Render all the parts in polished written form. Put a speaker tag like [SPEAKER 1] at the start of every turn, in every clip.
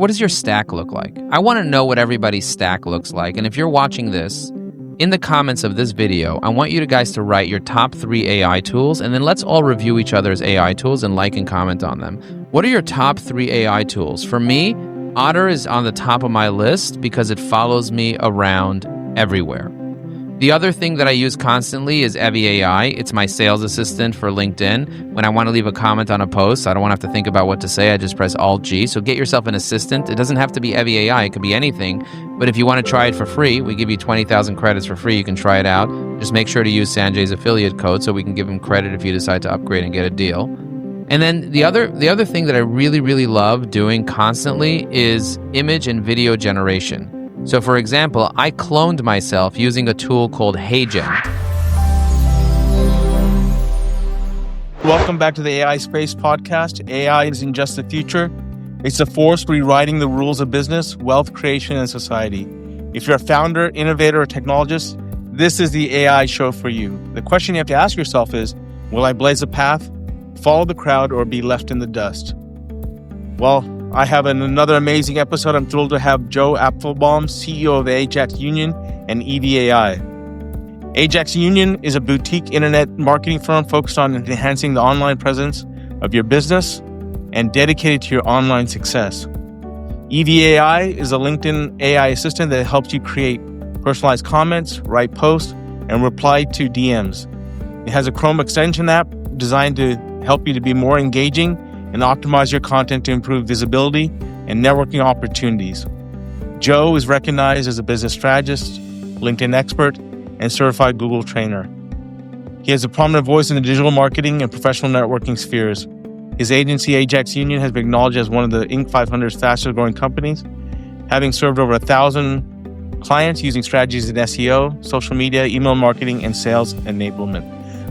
[SPEAKER 1] what does your stack look like? I want to know what everybody's stack looks like. And if you're watching this, in the comments of this video, I want you guys to write your top 3 AI tools, and then let's all review each other's AI tools and like and comment on them. What are your top 3 AI tools? For me, Otter is on the top of my list because it follows me around everywhere. The other thing that I use constantly is evyAI. It's my sales assistant for LinkedIn. When I want to leave a comment on a post, I don't want to have to think about what to say. I just press Alt-G. So get yourself an assistant. It doesn't have to be evyAI. It could be anything. But if you want to try it for free, we give you 20,000 credits for free. You can try it out. Just make sure to use Sanjay's affiliate code so we can give him credit if you decide to upgrade and get a deal. And then the other thing that I really, really love doing constantly is image and video generation. So for example, I cloned myself using a tool called HeyGen.
[SPEAKER 2] Welcome back to the AI Space Podcast. AI isn't just the future. It's a force rewriting the rules of business, wealth creation, and society. If you're a founder, innovator, or technologist, this is the AI show for you. The question you have to ask yourself is, will I blaze a path, follow the crowd, or be left in the dust? Well, I have another amazing episode. I'm thrilled to have Joe Apfelbaum, CEO of Ajax Union and EVAI. Ajax Union is a boutique internet marketing firm focused on enhancing the online presence of your business and dedicated to your online success. EVAI is a LinkedIn AI assistant that helps you create personalized comments, write posts, and reply to DMs. It has a Chrome extension app designed to help you to be more engaging and optimize your content to improve visibility and networking opportunities. Joe is recognized as a business strategist, LinkedIn expert, and certified Google trainer. He has a prominent voice in the digital marketing and professional networking spheres. His agency, Ajax Union, has been acknowledged as one of the Inc. 500's fastest growing companies, having served over 1,000 clients using strategies in SEO, social media, email marketing, and sales enablement.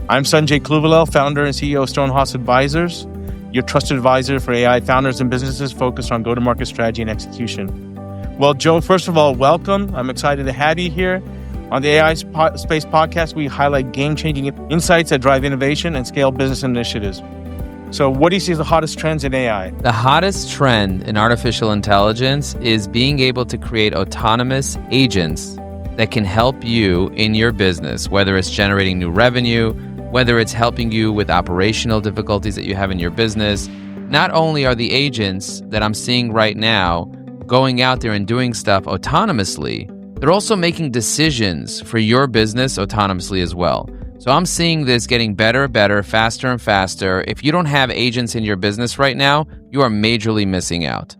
[SPEAKER 2] I'm Sanjay of founder and CEO of Stonehaas Advisors, your trusted advisor for AI founders and businesses focused on go-to-market strategy and execution. Well, Joe, first of all, welcome. I'm excited to have you here. On the AI Space Podcast, we highlight game-changing insights that drive innovation and scale business initiatives. So what do you see as the hottest trends in AI?
[SPEAKER 1] The hottest trend in artificial intelligence is being able to create autonomous agents that can help you in your business, whether it's generating new revenue, whether it's helping you with operational difficulties that you have in your business. Not only are the agents that I'm seeing right now going out there and doing stuff autonomously, they're also making decisions for your business autonomously as well. So I'm seeing this getting better, faster and faster. If you don't have agents in your business right now, you are majorly missing out.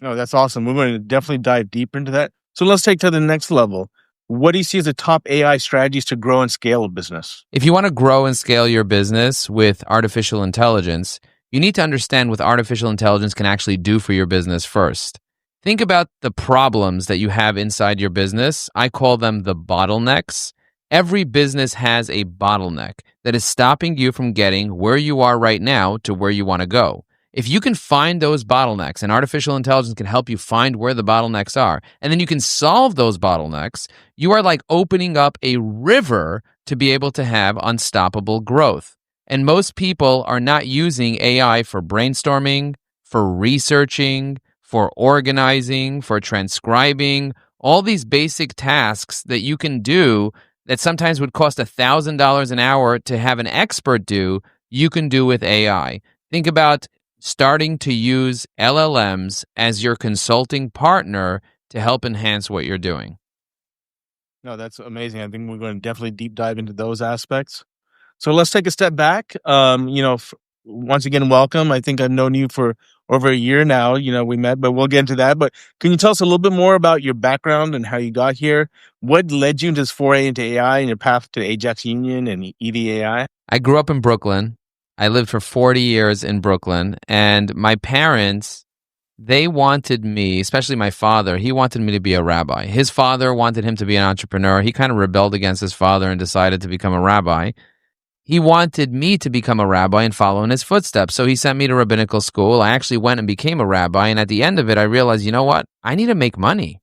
[SPEAKER 2] Oh, that's awesome. We're going to definitely dive deeper into that. So let's take to the next level. What do you see as the top AI strategies to grow and scale a business?
[SPEAKER 1] If you want to grow and scale your business with artificial intelligence, you need to understand what artificial intelligence can actually do for your business first. Think about the problems that you have inside your business. I call them the bottlenecks. Every business has a bottleneck that is stopping you from getting where you are right now to where you want to go. If you can find those bottlenecks, and artificial intelligence can help you find where the bottlenecks are, and then you can solve those bottlenecks, you are like opening up a river to be able to have unstoppable growth. And most people are not using AI for brainstorming, for researching, for organizing, for transcribing, all these basic tasks that you can do that sometimes would cost $1,000 an hour to have an expert do, you can do with AI. Think about starting to use LLMs as your consulting partner to help enhance what you're doing.
[SPEAKER 2] No, that's amazing. I think we're going to definitely deep dive into those aspects. So let's take a step back. Once again, welcome. I think I've known you for over a year now. We met, but we'll get into that. But can you tell us a little bit more about your background and how you got here? What led you into this foray into AI and your path to Ajax Union and EVAI?
[SPEAKER 1] I grew up in Brooklyn. I lived for 40 years in Brooklyn, and my parents, they wanted me, especially my father, he wanted me to be a rabbi. His father wanted him to be an entrepreneur. He kind of rebelled against his father and decided to become a rabbi. He wanted me to become a rabbi and follow in his footsteps, so he sent me to rabbinical school. I actually went and became a rabbi, and at the end of it, I realized, you know what? I need to make money.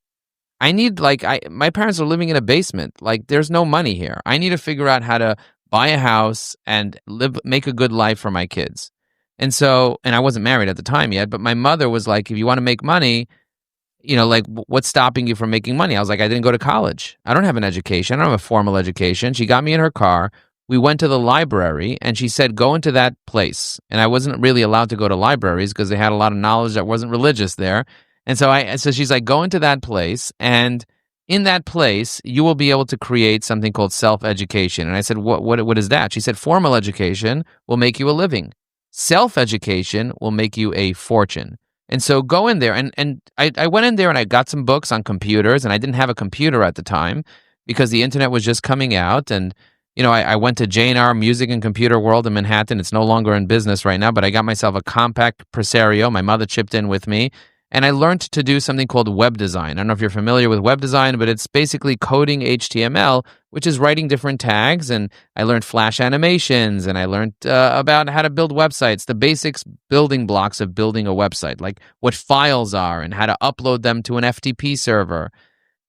[SPEAKER 1] My parents are living in a basement. There's no money here. I need to figure out how to buy a house and make a good life for my kids. And I wasn't married at the time yet, but my mother was like, if you want to make money, like what's stopping you from making money? I was like, I didn't go to college. I don't have an education. I don't have a formal education. She got me in her car. We went to the library and she said, go into that place. And I wasn't really allowed to go to libraries because they had a lot of knowledge that wasn't religious there. And so she's like, go into that place, and in that place, you will be able to create something called self-education. And I said, what is that? She said, formal education will make you a living. Self-education will make you a fortune. And so go in there. And I went in there and I got some books on computers, and I didn't have a computer at the time because the internet was just coming out. And, I went to J&R Music and Computer World in Manhattan. It's no longer in business right now, but I got myself a compact Presario. My mother chipped in with me. And I learned to do something called web design. I don't know if you're familiar with web design, but it's basically coding HTML, which is writing different tags. And I learned Flash animations, and I learned about how to build websites, the basics building blocks of building a website, like what files are and how to upload them to an FTP server.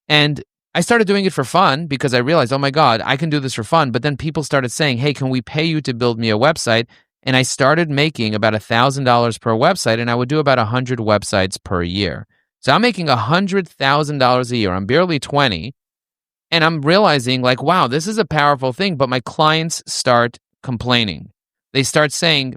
[SPEAKER 1] And I started doing it for fun because I realized, oh my God, I can do this for fun. But then people started saying, hey, can we pay you to build me a website? And I started making about $1,000 per website, and I would do about 100 websites per year. So I'm making $100,000 a year. I'm barely 20, and I'm realizing, like, wow, this is a powerful thing. But my clients start complaining. They start saying,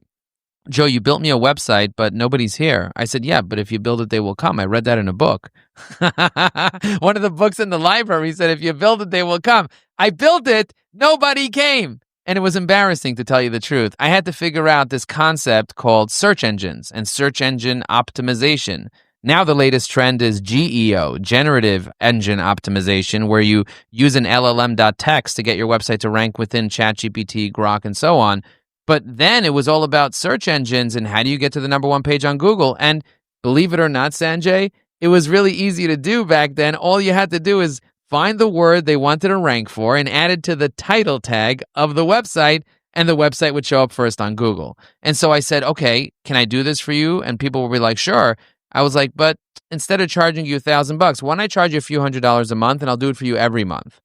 [SPEAKER 1] Joe, you built me a website, but nobody's here. I said, yeah, but if you build it, they will come. I read that in a book. One of the books in the library said, if you build it, they will come. I built it. Nobody came. And it was embarrassing, to tell you the truth. I had to figure out this concept called search engines and search engine optimization. Now the latest trend is GEO, generative engine optimization, where you use an LLM.text to get your website to rank within ChatGPT, Grok, and so on. But then it was all about search engines and how do you get to the number one page on Google. And believe it or not, Sanjay, it was really easy to do back then. All you had to do is find the word they wanted to rank for and add it to the title tag of the website, and the website would show up first on Google. And so I said, okay, can I do this for you? And people would be like, sure. I was like, but instead of charging you $1,000, why don't I charge you a few $100s a month, and I'll do it for you every month.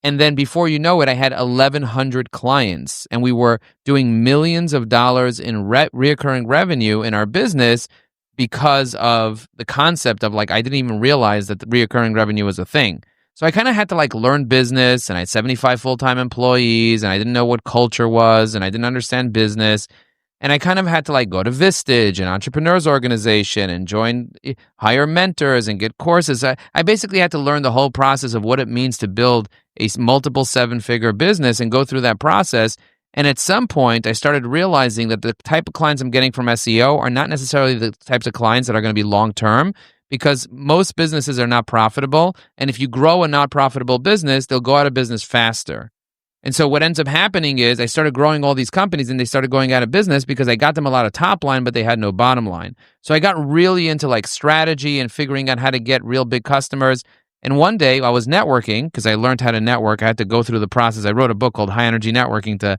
[SPEAKER 1] And then before you know it, I had 1,100 clients, and we were doing millions of dollars in reoccurring revenue in our business because of the concept of, like, I didn't even realize that the reoccurring revenue was a thing. So I kind of had to, like, learn business, and I had 75 full-time employees, and I didn't know what culture was, and I didn't understand business. And I kind of had to, like, go to Vistage, an entrepreneurs organization, and hire mentors and get courses. I basically had to learn the whole process of what it means to build a multiple seven-figure business and go through that process. And at some point, I started realizing that the type of clients I'm getting from SEO are not necessarily the types of clients that are going to be long-term, because most businesses are not profitable. And if you grow a not profitable business, they'll go out of business faster. And so what ends up happening is I started growing all these companies, and they started going out of business because I got them a lot of top line, but they had no bottom line. So I got really into, like, strategy and figuring out how to get real big customers. And one day I was networking because I learned how to network. I had to go through the process. I wrote a book called High Energy Networking, to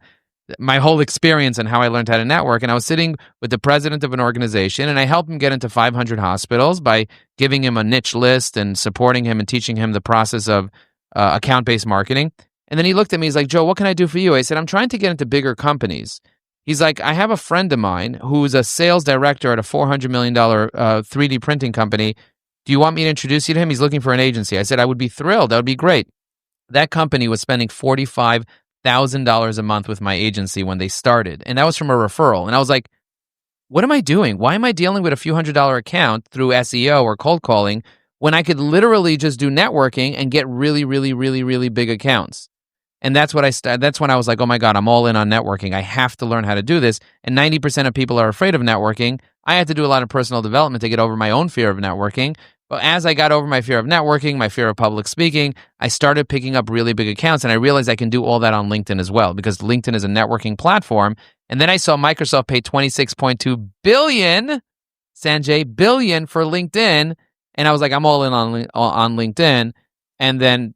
[SPEAKER 1] my whole experience and how I learned how to network. And I was sitting with the president of an organization, and I helped him get into 500 hospitals by giving him a niche list and supporting him and teaching him the process of account-based marketing. And then he looked at me, he's like, Joe, what can I do for you? I said, I'm trying to get into bigger companies. He's like, I have a friend of mine who's a sales director at a $400 million 3D printing company. Do you want me to introduce you to him? He's looking for an agency. I said, I would be thrilled. That would be great. That company was spending $45,000 a month with my agency when they started. And that was from a referral. And I was like, what am I doing? Why am I dealing with a few $100 account through SEO or cold calling when I could literally just do networking and get really, really, really, really big accounts? And that's when I was like, oh my God, I'm all in on networking. I have to learn how to do this. And 90% of people are afraid of networking. I had to do a lot of personal development to get over my own fear of networking. But as I got over my fear of networking, my fear of public speaking, I started picking up really big accounts, and I realized I can do all that on LinkedIn as well, because LinkedIn is a networking platform. And then I saw Microsoft pay $26.2 billion, Sanjay, billion for LinkedIn. And I was like, I'm all in on LinkedIn. And then,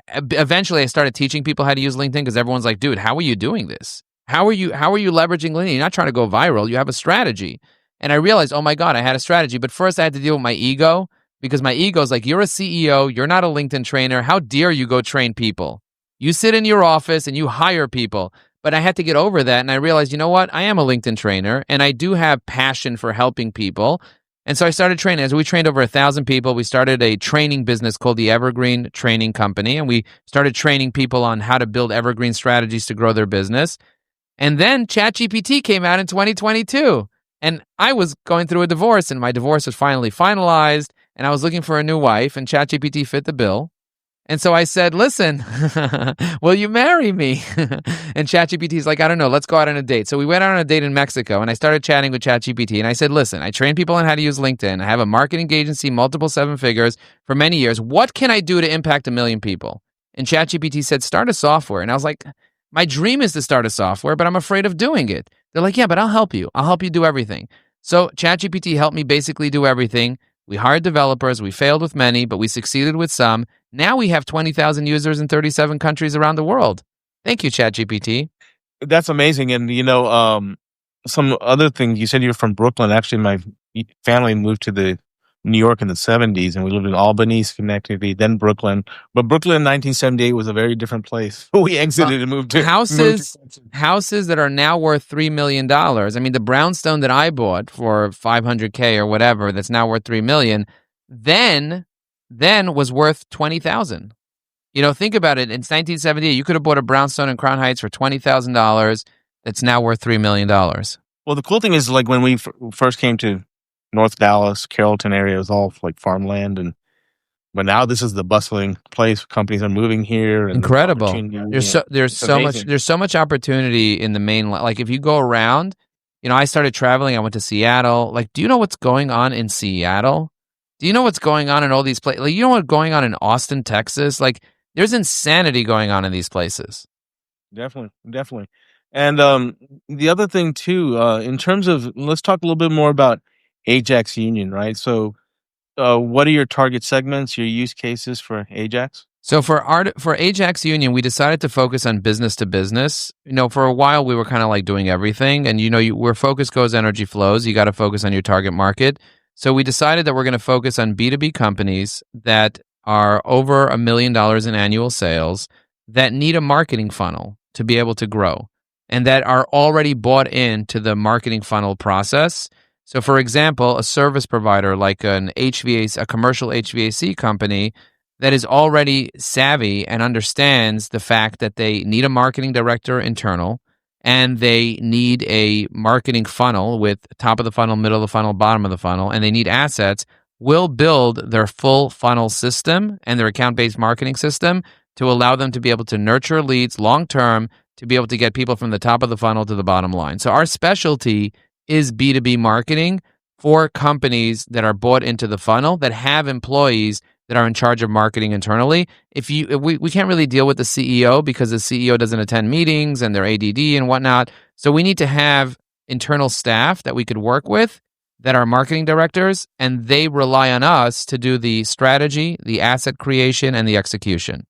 [SPEAKER 1] eventually I started teaching people how to use LinkedIn, because everyone's like, dude, how are you doing this? How are you leveraging LinkedIn? You're not trying to go viral. You have a strategy. And I realized, oh my God, I had a strategy. But first I had to deal with my ego, because my ego is like, you're a CEO. You're not a LinkedIn trainer. How dare you go train people? You sit in your office and you hire people. But I had to get over that, and I realized, you know what? I am a LinkedIn trainer, and I do have passion for helping people. And so I started training. As we trained over 1,000 people, we started a training business called the Evergreen Training Company, and we started training people on how to build evergreen strategies to grow their business. And then ChatGPT came out in 2022, and I was going through a divorce, and my divorce was finally finalized, and I was looking for a new wife, and ChatGPT fit the bill. And so I said, listen, will you marry me? And ChatGPT's like, I don't know, let's go out on a date. So we went out on a date in Mexico, and I started chatting with ChatGPT, and I said, listen, I train people on how to use LinkedIn. I have a marketing agency, multiple 7 figures for many years. What can I do to impact 1 million people? And ChatGPT said, start a software. And I was like, my dream is to start a software, but I'm afraid of doing it. They're like, yeah, but I'll help you. I'll help you do everything. So ChatGPT helped me basically do everything. We hired developers. We failed with many, but we succeeded with some. Now we have 20,000 users in 37 countries around the world. Thank you, ChatGPT.
[SPEAKER 2] That's amazing. And, some other thing, you said you're from Brooklyn. Actually, my family moved to New York in the 70s, and we lived in Albany, Schenectady, then Brooklyn. But Brooklyn in 1978 was a very different place. We exited and moved to
[SPEAKER 1] houses that are now worth $3 million. I mean, the brownstone that I bought for $500K or whatever, that's now worth $3 million, then was worth $20,000. Think about it. In 1978, you could have bought a brownstone in Crown Heights for $20,000. That's now worth $3 million.
[SPEAKER 2] Well, the cool thing is, like, when we first came to North Dallas, Carrollton area, was all like farmland, but now this is the bustling place. Companies are moving here. And
[SPEAKER 1] incredible. There's so much opportunity in the mainland. Like, if you go around, I started traveling. I went to Seattle. Like, do you know what's going on in Seattle? Do you know what's going on in all these places? Like, you know what's going on in Austin, Texas? Like, there's insanity going on in these places.
[SPEAKER 2] Definitely. And the other thing too, in terms of, let's talk a little bit more about Ajax Union, right? So, what are your target segments, your use cases for Ajax?
[SPEAKER 1] So for Ajax Union, we decided to focus on business to business. For a while we were kind of like doing everything, and where focus goes, energy flows. You got to focus on your target market. So we decided that we're going to focus on B2B companies that are over $1 million in annual sales, that need a marketing funnel to be able to grow, and that are already bought into the marketing funnel process. So, for example, a service provider like a commercial HVAC company that is already savvy and understands the fact that they need a marketing director internal, and they need a marketing funnel with top of the funnel, middle of the funnel, bottom of the funnel, and they need assets, will build their full funnel system and their account-based marketing system to allow them to be able to nurture leads long-term, to be able to get people from the top of the funnel to the bottom line. So our specialty is B2B marketing for companies that are bought into the funnel, that have employees that are in charge of marketing internally. We can't really deal with the CEO, because the CEO doesn't attend meetings and they're ADD and whatnot. So we need to have internal staff that we could work with that are marketing directors, and they rely on us to do the strategy, the asset creation, and the execution.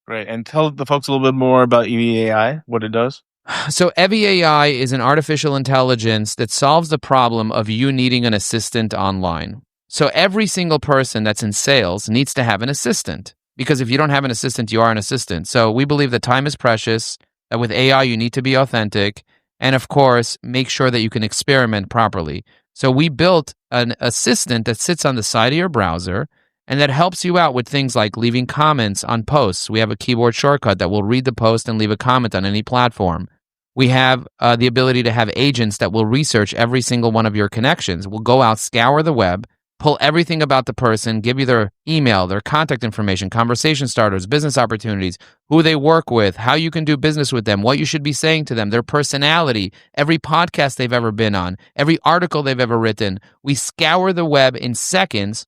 [SPEAKER 2] Great. And tell the folks a little bit more about EVAI, what it does.
[SPEAKER 1] So evyAI is an artificial intelligence that solves the problem of you needing an assistant online. So every single person that's in sales needs to have an assistant, because if you don't have an assistant, you are an assistant. So we believe that time is precious, that with AI you need to be authentic, and of course, make sure that you can experiment properly. So we built an assistant that sits on the side of your browser and that helps you out with things like leaving comments on posts. We have a keyboard shortcut that will read the post and leave a comment on any platform. We have the ability to have agents that will research every single one of your connections. We'll go out, scour the web, pull everything about the person, give you their email, their contact information, conversation starters, business opportunities, who they work with, how you can do business with them, what you should be saying to them, their personality, every podcast they've ever been on, every article they've ever written. We scour the web in seconds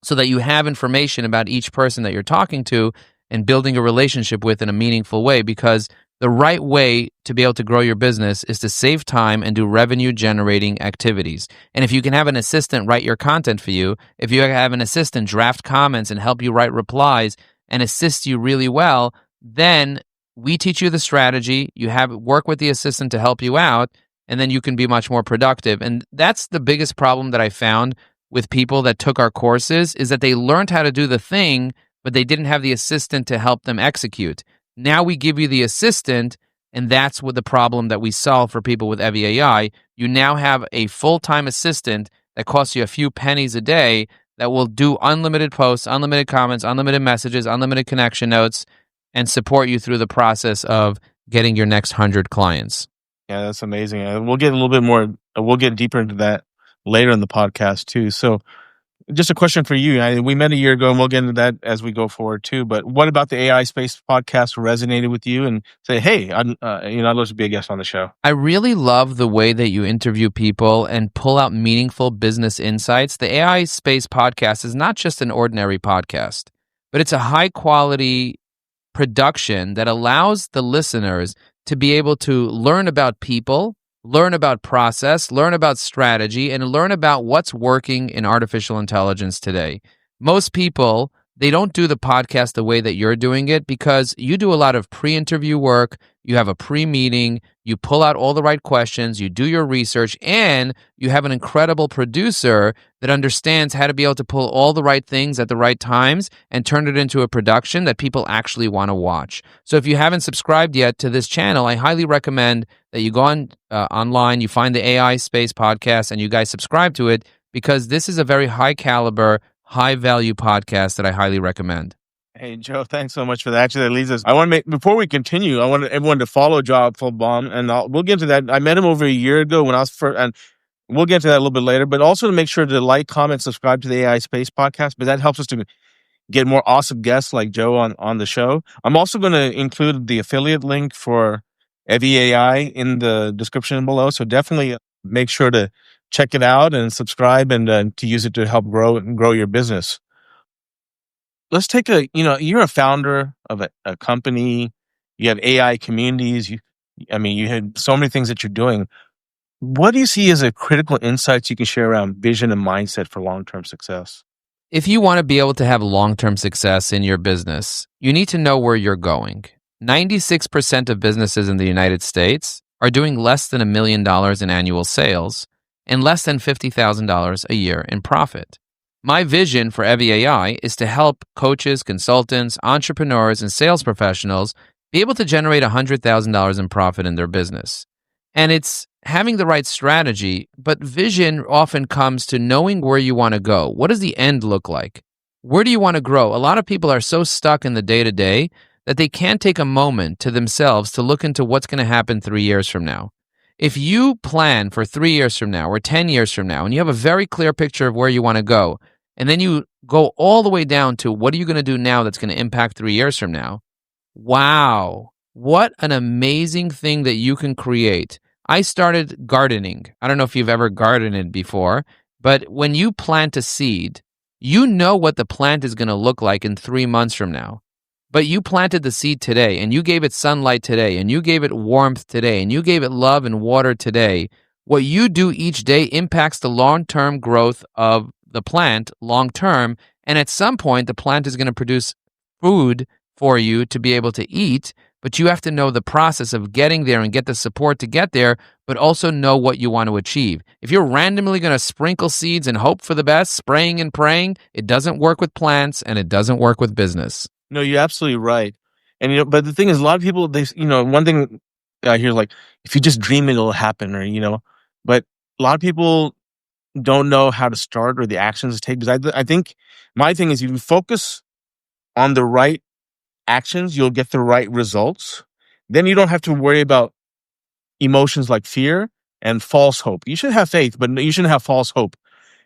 [SPEAKER 1] so that you have information about each person that you're talking to and building a relationship with in a meaningful way, because the right way to be able to grow your business is to save time and do revenue-generating activities. And if you can have an assistant write your content for you, if you have an assistant draft comments and help you write replies and assist you really well, then we teach you the strategy, you work with the assistant to help you out, and then you can be much more productive. And that's the biggest problem that I found with people that took our courses, is that they learned how to do the thing, but they didn't have the assistant to help them execute. Now we give you the assistant, And that's what the problem that we solve for people with evyAI. You now have a full-time assistant that costs you a few pennies a day that will do unlimited posts, unlimited comments, unlimited messages, unlimited connection notes, and support you through the process of getting your next 100 clients.
[SPEAKER 2] Yeah, that's amazing. We'll get a little bit more, we'll get deeper into that later in the podcast too. So just a question for you. We met a year ago and we'll get into that as we go forward too. But what about the AI Space podcast resonated with you and say, hey, I'd love to be a guest on the show?
[SPEAKER 1] I really love the way that you interview people and pull out meaningful business insights. The AI Space podcast is not just an ordinary podcast, but it's a high quality production that allows the listeners to be able to learn about people, learn about process, learn about strategy, and learn about what's working in artificial intelligence today. Most people, they don't do the podcast the way that you're doing it because you do a lot of pre-interview work, you have a pre-meeting, you pull out all the right questions, you do your research, and you have an incredible producer that understands how to be able to pull all the right things at the right times and turn it into a production that people actually want to watch. So if you haven't subscribed yet to this channel, I highly recommend that you go online, you find the AI Space podcast, and you guys subscribe to it because this is a very high caliber, high value podcast that I highly recommend.
[SPEAKER 2] Hey, Joe, thanks so much for that. Actually, that leads us. Before we continue, I want everyone to follow Joe Apfelbaum, and we'll get into that. I met him over a year ago when I was first, and we'll get into that a little bit later, but also to make sure to like, comment, subscribe to the AI Space podcast, but that helps us to get more awesome guests like Joe on the show. I'm also going to include the affiliate link for evyAI in the description below, so definitely make sure to check it out and subscribe and to use it to help grow your business. Let's take you're a founder of a company. You have AI communities. You have so many things that you're doing. What do you see as a critical insights you can share around vision and mindset for long-term success?
[SPEAKER 1] If you want to be able to have long-term success in your business, you need to know where you're going. 96% of businesses in the United States are doing less than $1 million in annual sales and less than $50,000 a year in profit. My vision for evyAI is to help coaches, consultants, entrepreneurs, and sales professionals be able to generate $100,000 in profit in their business. And it's having the right strategy, but vision often comes to knowing where you want to go. What does the end look like? Where do you want to grow? A lot of people are so stuck in the day-to-day that they can't take a moment to themselves to look into what's going to happen 3 years from now. If you plan for 3 years from now or 10 years from now, and you have a very clear picture of where you want to go, and then you go all the way down to what are you going to do now that's going to impact 3 years from now? Wow, what an amazing thing that you can create. I started gardening. I don't know if you've ever gardened before, but when you plant a seed, you know what the plant is going to look like in 3 months from now. But you planted the seed today, and you gave it sunlight today, and you gave it warmth today, and you gave it love and water today. What you do each day impacts the long-term growth of the plant long-term, and at some point, the plant is going to produce food for you to be able to eat, but you have to know the process of getting there and get the support to get there, but also know what you want to achieve. If you're randomly going to sprinkle seeds and hope for the best, spraying and praying, it doesn't work with plants, and it doesn't work with business.
[SPEAKER 2] No, you're absolutely right. And, but the thing is, a lot of people, one thing I hear, like, if you just dream it, it'll happen, but a lot of people don't know how to start or the actions to take. Because I think my thing is, if you focus on the right actions, you'll get the right results. Then you don't have to worry about emotions like fear and false hope. You should have faith, but you shouldn't have false hope.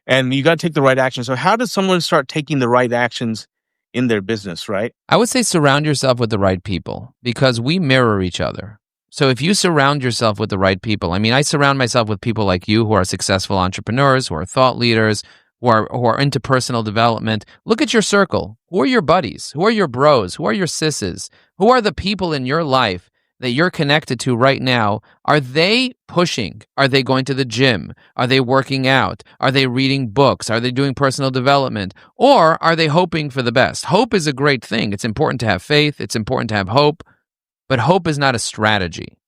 [SPEAKER 2] And you got to take the right action. So how does someone start taking the right actions in their business, right?
[SPEAKER 1] I would say surround yourself with the right people because we mirror each other. So if you surround yourself with the right people, I surround myself with people like you who are successful entrepreneurs, who are thought leaders, who are into personal development. Look at your circle. Who are your buddies? Who are your bros? Who are your sisses? Who are the people in your life that you're connected to right now? Are they pushing? Are they going to the gym? Are they working out? Are they reading books? Are they doing personal development? Or are they hoping for the best? Hope is a great thing. It's important to have faith. It's important to have hope. But hope is not a strategy.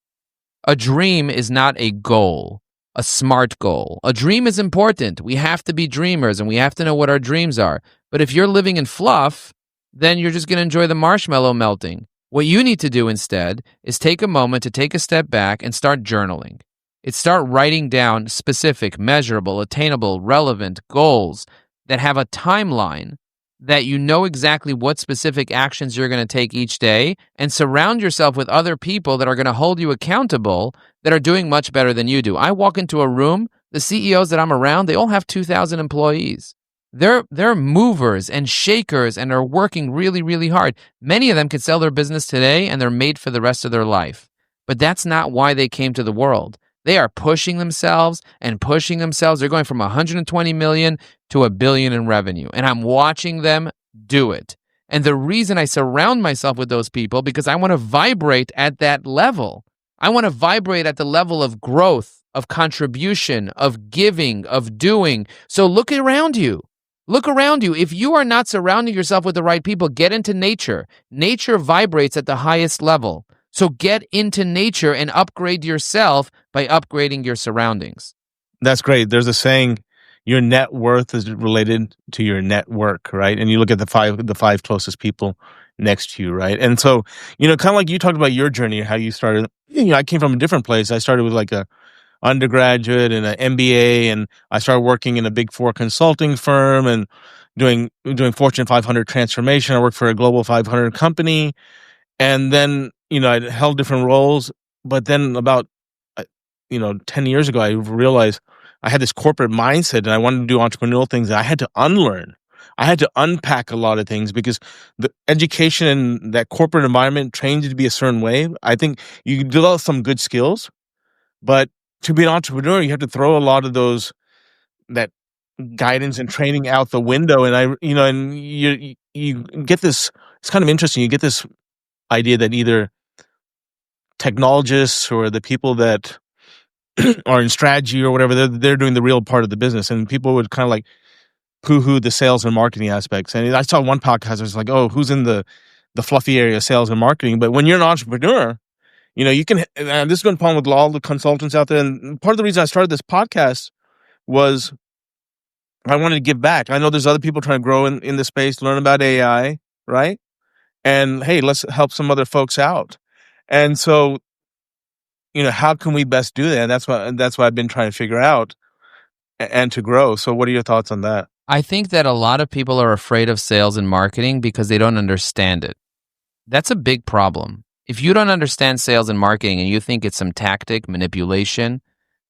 [SPEAKER 1] A dream is not a goal, a smart goal. A dream is important. We have to be dreamers and we have to know what our dreams are. But if you're living in fluff, then you're just going to enjoy the marshmallow melting. What you need to do instead is take a moment to take a step back and start journaling. Start writing down specific, measurable, attainable, relevant goals that have a timeline that you know exactly what specific actions you're going to take each day, and surround yourself with other people that are going to hold you accountable that are doing much better than you do. I walk into a room, the CEOs that I'm around, they all have 2,000 employees. They're movers and shakers and are working really, really hard. Many of them could sell their business today and they're made for the rest of their life. But that's not why they came to the world. They are pushing themselves and pushing themselves. They're going from 120 million to $1 billion in revenue. And I'm watching them do it. And the reason I surround myself with those people, because I want to vibrate at that level. I want to vibrate at the level of growth, of contribution, of giving, of doing. So look around you. Look around you. If you are not surrounding yourself with the right people, get into nature. Nature vibrates at the highest level. So get into nature and upgrade yourself by upgrading your surroundings.
[SPEAKER 2] That's great. There's a saying, your net worth is related to your network, right? And you look at the five closest people next to you, right? And so, kind of like you talked about your journey, how you started. I came from a different place. I started with like a undergraduate and an MBA, and I started working in a Big Four consulting firm and doing Fortune 500 transformation. I worked for a Global 500 company, and then I held different roles. But then about 10 years ago, I realized I had this corporate mindset, and I wanted to do entrepreneurial things that I had to unlearn. I had to unpack a lot of things because the education in that corporate environment trains you to be a certain way. I think you develop some good skills, but to be an entrepreneur, you have to throw a lot of that guidance and training out the window. And and you get this. It's kind of interesting. You get this idea that either technologists or the people that are in strategy or whatever, they're doing the real part of the business, and people would kind of like poo-hoo the sales and marketing aspects. And I saw one podcast. It was like, oh, who's in the fluffy area of sales and marketing? But when you're an entrepreneur, you can, and this has been a problem with all the consultants out there. And part of the reason I started this podcast was I wanted to give back. I know there's other people trying to grow in the space, learn about AI, right? And hey, let's help some other folks out. And so, how can we best do that? And that's what I've been trying to figure out and to grow. So what are your thoughts on that?
[SPEAKER 1] I think that a lot of people are afraid of sales and marketing because they don't understand it. That's a big problem. If you don't understand sales and marketing and you think it's some tactic, manipulation,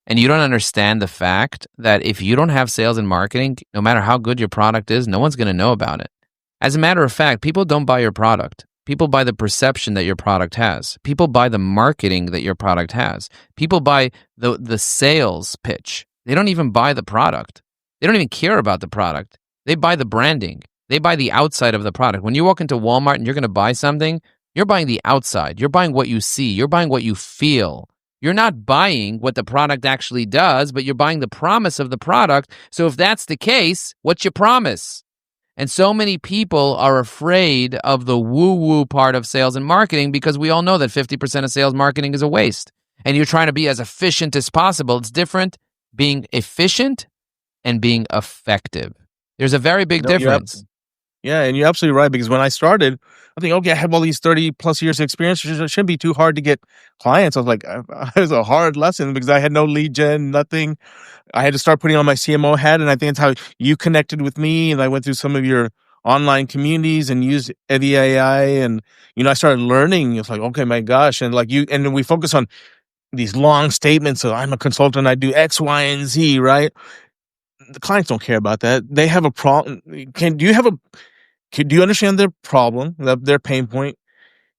[SPEAKER 1] and you don't understand the fact that if you don't have sales and marketing, no matter how good your product is, no one's going to know about it. As a matter of fact, people don't buy your product. People buy the perception that your product has. People buy the marketing that your product has. People buy the sales pitch. They don't even buy the product. They don't even care about the product. They buy the branding. They buy the outside of the product. When you walk into Walmart and you're going to buy something, you're buying the outside. You're buying what you see. You're buying what you feel. You're not buying what the product actually does, but you're buying the promise of the product. So if that's the case, what's your promise? And so many people are afraid of the woo-woo part of sales and marketing because we all know that 50% of sales marketing is a waste. And you're trying to be as efficient as possible. It's different being efficient and being effective. There's a very big difference.
[SPEAKER 2] Yeah, and you're absolutely right, because when I started, I think, okay, I have all these 30 plus years of experience. It shouldn't be too hard to get clients. I was like, it was a hard lesson because I had no lead gen, nothing. I had to start putting on my CMO hat, and I think that's how you connected with me. And I went through some of your online communities and used evyAI, and I started learning. It's like, okay, my gosh, and and we focus on these long statements of I'm a consultant, I do X, Y, and Z, right? The clients don't care about that. They have a problem. Do you understand their problem, their pain point?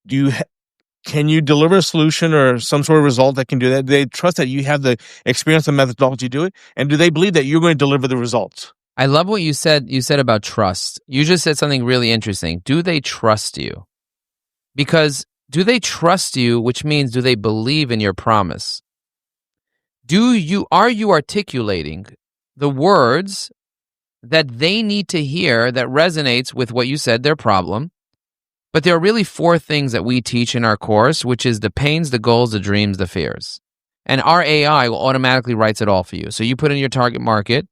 [SPEAKER 2] Can you deliver a solution or some sort of result that can do that? Do they trust that you have the experience and methodology to do it? And do they believe that you're going to deliver the results?
[SPEAKER 1] I love what you said. You said about trust. You just said something really interesting. Do they trust you? Because do they trust you, which means do they believe in your promise? Are you articulating the words that they need to hear that resonates with what you said, their problem? But there are really 4 things that we teach in our course, which is the pains, the goals, the dreams, the fears. And our AI will automatically writes it all for you. So you put in your target market,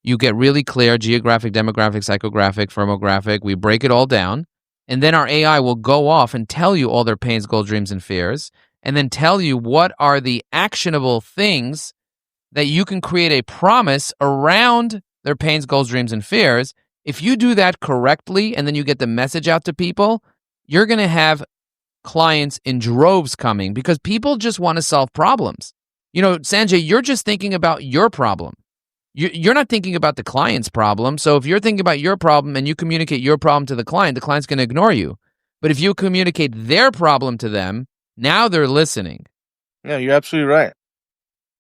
[SPEAKER 1] you get really clear geographic, demographic, psychographic, firmographic. We break it all down. And then our AI will go off and tell you all their pains, goals, dreams, and fears, and then tell you what are the actionable things that you can create a promise around their pains, goals, dreams, and fears. If you do that correctly and then you get the message out to people, you're going to have clients in droves coming because people just want to solve problems. Sanjay, you're just thinking about your problem. You're not thinking about the client's problem. So if you're thinking about your problem and you communicate your problem to the client's going to ignore you. But if you communicate their problem to them, now they're listening.
[SPEAKER 2] Yeah, you're absolutely right.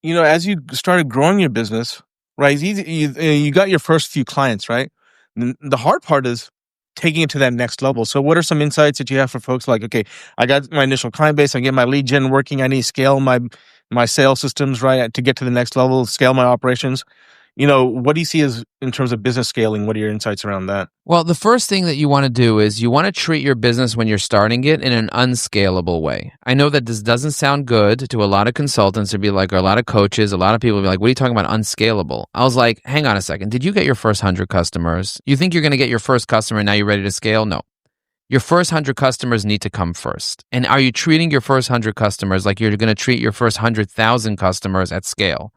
[SPEAKER 2] As you started growing your business, right, it's easy, you got your first few clients, right? The hard part is taking it to that next level. So what are some insights that you have for folks like, okay, I got my initial client base, I get my lead gen working, I need to scale my sales systems, right, to get to the next level, scale my operations. What do you see as in terms of business scaling? What are your insights around that?
[SPEAKER 1] Well, the first thing that you want to do is you want to treat your business when you're starting it in an unscalable way. I know that this doesn't sound good to a lot of consultants or a lot of coaches, a lot of people will be like, what are you talking about unscalable? I was like, hang on a second. Did you get your first 100 customers? You think you're going to get your first customer and now you're ready to scale? No. Your first 100 customers need to come first. And are you treating your first 100 customers like you're going to treat your first 100,000 customers at scale?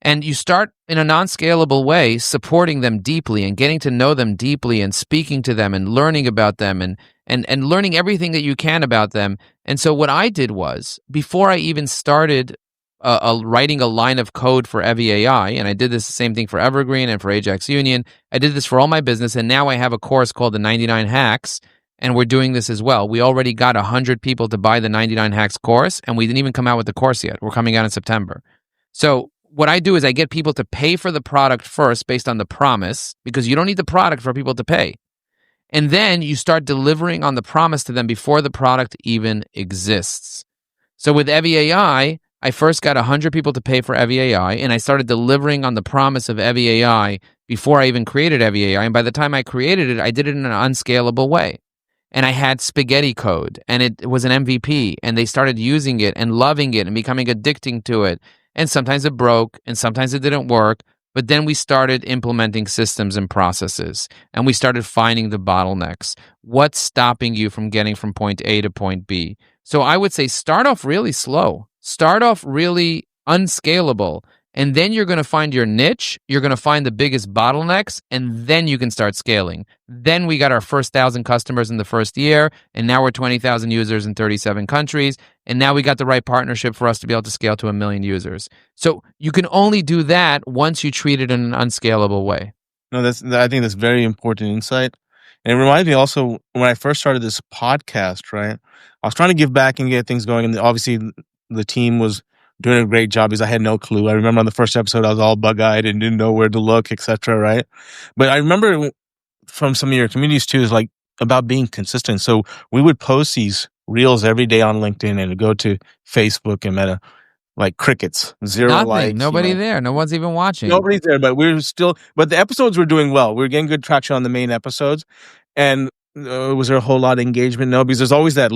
[SPEAKER 1] And you start in a non-scalable way, supporting them deeply and getting to know them deeply and speaking to them and learning about them and learning everything that you can about them. And so what I did was, before I even started writing a line of code for evyAI, and I did this the same thing for Evergreen and for Ajax Union, I did this for all my business, and now I have a course called the 99 Hacks, and we're doing this as well. We already got 100 people to buy the 99 Hacks course, and we didn't even come out with the course yet. We're coming out in September. So what I do is I get people to pay for the product first based on the promise, because you don't need the product for people to pay. And then you start delivering on the promise to them before the product even exists. So with evyAI, I first got 100 people to pay for evyAI, and I started delivering on the promise of evyAI before I even created evyAI. And by the time I created it, I did it in an unscalable way. And I had spaghetti code, and it was an MVP, and they started using it and loving it and becoming addicting to it. And sometimes it broke, and sometimes it didn't work. But then we started implementing systems and processes, and we started finding the bottlenecks. What's stopping you from getting from point A to point B? So I would say start off really slow. Start off really unscalable. And then you're going to find your niche. You're going to find the biggest bottlenecks, and then you can start scaling. Then we got our first 1,000 customers in the first year, and now we're 20,000 users in 37 countries. And now we got the right partnership for us to be able to scale to 1 million users. So you can only do that once you treat it in an unscalable way.
[SPEAKER 2] No, I think that's very important insight. And it reminds me also, when I first started this podcast, right, I was trying to give back and get things going. And obviously the team was doing a great job because I had no clue. I remember on the first episode, I was all bug-eyed and didn't know where to look, etc. Right? But I remember from some of your communities too, is like about being consistent. So we would post these reels every day on LinkedIn and go to Facebook and Meta, like crickets, zero
[SPEAKER 1] Nothing,
[SPEAKER 2] likes.
[SPEAKER 1] Nobody there. No one's even watching.
[SPEAKER 2] Nobody's there, but but the episodes were doing well. We were getting good traction on the main episodes. And was there a whole lot of engagement? No, because there's always that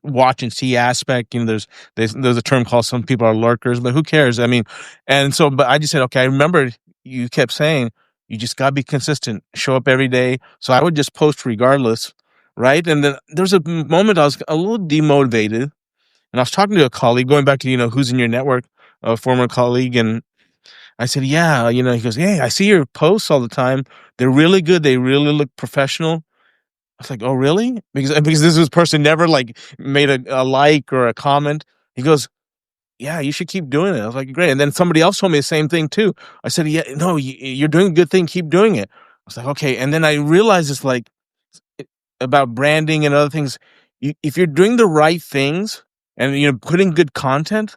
[SPEAKER 2] watch and see aspect. There's a term called, some people are lurkers, but who cares? I mean, but I just said, okay, I remember you kept saying, you just got to be consistent, show up every day. So I would just post regardless, right? And then there's a moment I was a little demotivated, and I was talking to a colleague, going back to, who's in your network, a former colleague, and I said, yeah, he goes, hey, I see your posts all the time. They're really good. They really look professional. I was like, oh, really? Because this person never made a like or a comment. He goes, yeah, you should keep doing it. I was like, great. And then somebody else told me the same thing too. I said, yeah, no, you're doing a good thing. Keep doing it. I was like, okay. And then I realized it's about branding and other things. If you're doing the right things and putting good content,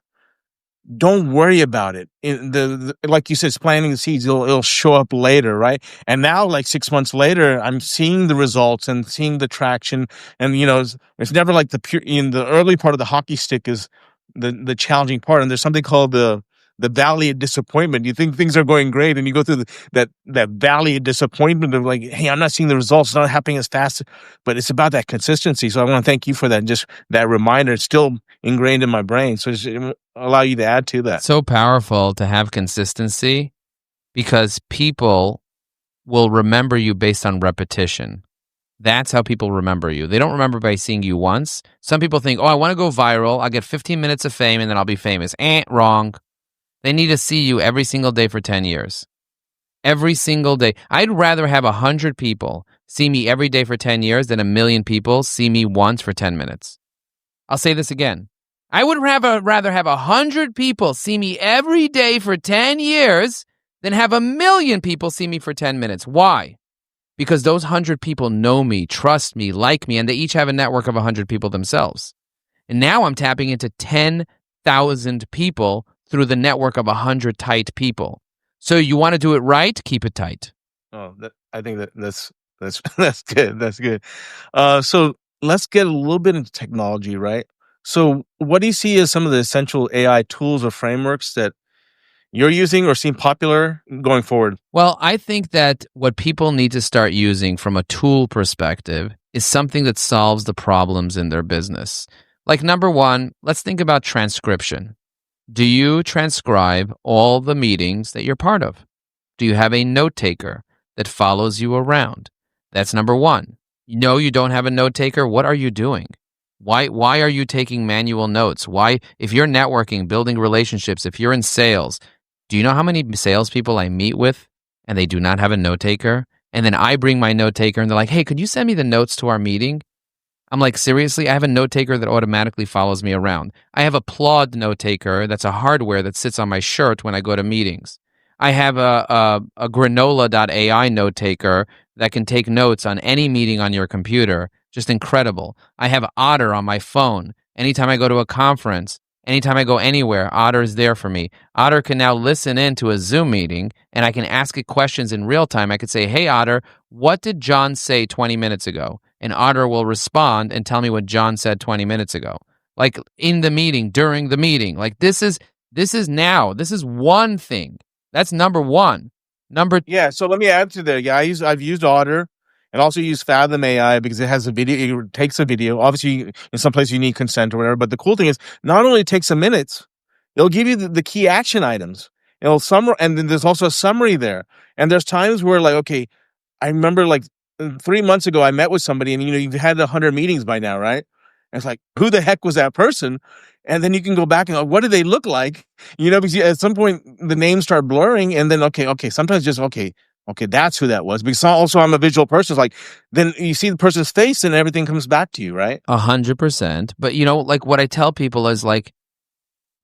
[SPEAKER 2] don't worry about it. Like you said, it's planting the seeds. It'll show up later, right? And now, 6 months later, I'm seeing the results and seeing the traction. And it's never like the pure. In the early part of the hockey stick is the challenging part. And there's something called the valley of disappointment. You think things are going great, and you go through that valley of disappointment of hey, I'm not seeing the results. It's not happening as fast. But it's about that consistency. So I want to thank you for that. Just that reminder. It's still ingrained in my brain. So it allow you to add to that.
[SPEAKER 1] So powerful to have consistency, because people will remember you based on repetition. That's how people remember you. They don't remember by seeing you once. Some people think, oh, I want to go viral. I'll get 15 minutes of fame and then I'll be famous. Wrong. They need to see you every single day for 10 years. Every single day. I'd rather have 100 people see me every day for 10 years than 1 million people see me once for 10 minutes. I'll say this again. I would rather have 100 people see me every day for 10 years than have 1 million people see me for 10 minutes. Why? Because those 100 people know me, trust me, like me, and they each have a network of 100 people themselves. And now I'm tapping into 10,000 people through the network of 100 tight people. So you want to do it right? Keep it tight.
[SPEAKER 2] Oh, I think that's that's good. That's good. So let's get a little bit into technology, right? So what do you see as some of the essential AI tools or frameworks that you're using or seem popular going forward?
[SPEAKER 1] Well, I think that what people need to start using from a tool perspective is something that solves the problems in their business. Like number one, let's think about transcription. Do you transcribe all the meetings that you're part of? Do you have a note taker that follows you around? That's number one. No, you don't have a note taker. What are you doing? Why are you taking manual notes? Why, if you're networking, building relationships, if you're in sales, do you know how many salespeople I meet with and they do not have a note taker? And then I bring my note taker and they're like, hey, could you send me the notes to our meeting? I'm like, seriously? I have a note taker that automatically follows me around. I have a Plod note taker that's a hardware that sits on my shirt when I go to meetings. I have a granola.ai note taker that can take notes on any meeting on your computer. Just incredible. I have Otter on my phone. Anytime I go to a conference, anytime I go anywhere, Otter is there for me. Otter can now listen in to a Zoom meeting, and I can ask it questions in real time. I could say, hey, Otter, what did John say 20 minutes ago? And Otter will respond and tell me what John said 20 minutes ago. Like in the meeting, during the meeting. Like this is one thing. That's number one.
[SPEAKER 2] Yeah, so let me add to that. Yeah, I've used Otter and also use Fathom AI because it has a video, it takes a video. Obviously, in some places you need consent or whatever, but the cool thing is not only it takes a minute, it'll give you the key action items. It'll summarize, and then there's also a summary there. And there's times where like, okay, I remember like 3 months ago, I met with somebody and, you've had 100 meetings by now, right? And it's like, who the heck was that person? And then you can go back and go, what do they look like? Because at some point the names start blurring and then, okay, sometimes just, okay, that's who that was. Because also I'm a visual person. It's like, then you see the person's face and everything comes back to you, right?
[SPEAKER 1] 100%. But like what I tell people is like,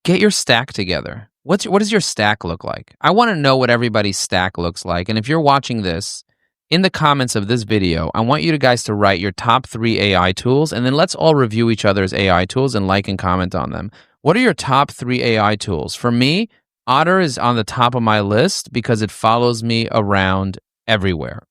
[SPEAKER 1] get your stack together. What does your stack look like? I want to know what everybody's stack looks like. And if you're watching this, in the comments of this video, I want you guys to write your top 3 AI tools, and then let's all review each other's AI tools and like and comment on them. What are your top 3 AI tools? For me, Otter is on the top of my list because it follows me around everywhere.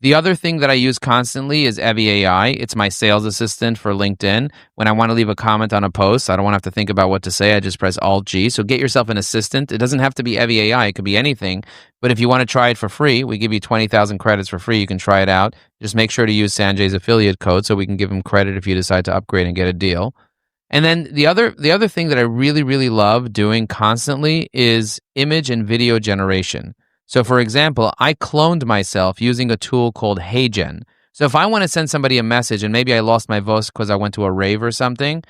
[SPEAKER 1] The other thing that I use constantly is evyAI. It's my sales assistant for LinkedIn. When I want to leave a comment on a post, I don't want to have to think about what to say. I just press Alt-G. So get yourself an assistant. It doesn't have to be evyAI. It could be anything. But if you want to try it for free, we give you 20,000 credits for free. You can try it out. Just make sure to use Sanjay's affiliate code so we can give him credit if you decide to upgrade and get a deal. And then the other thing that I really, really love doing constantly is image and video generation. So for example, I cloned myself using a tool called HeyGen. So if I want to send somebody a message and maybe I lost my voice because I went to a rave or something,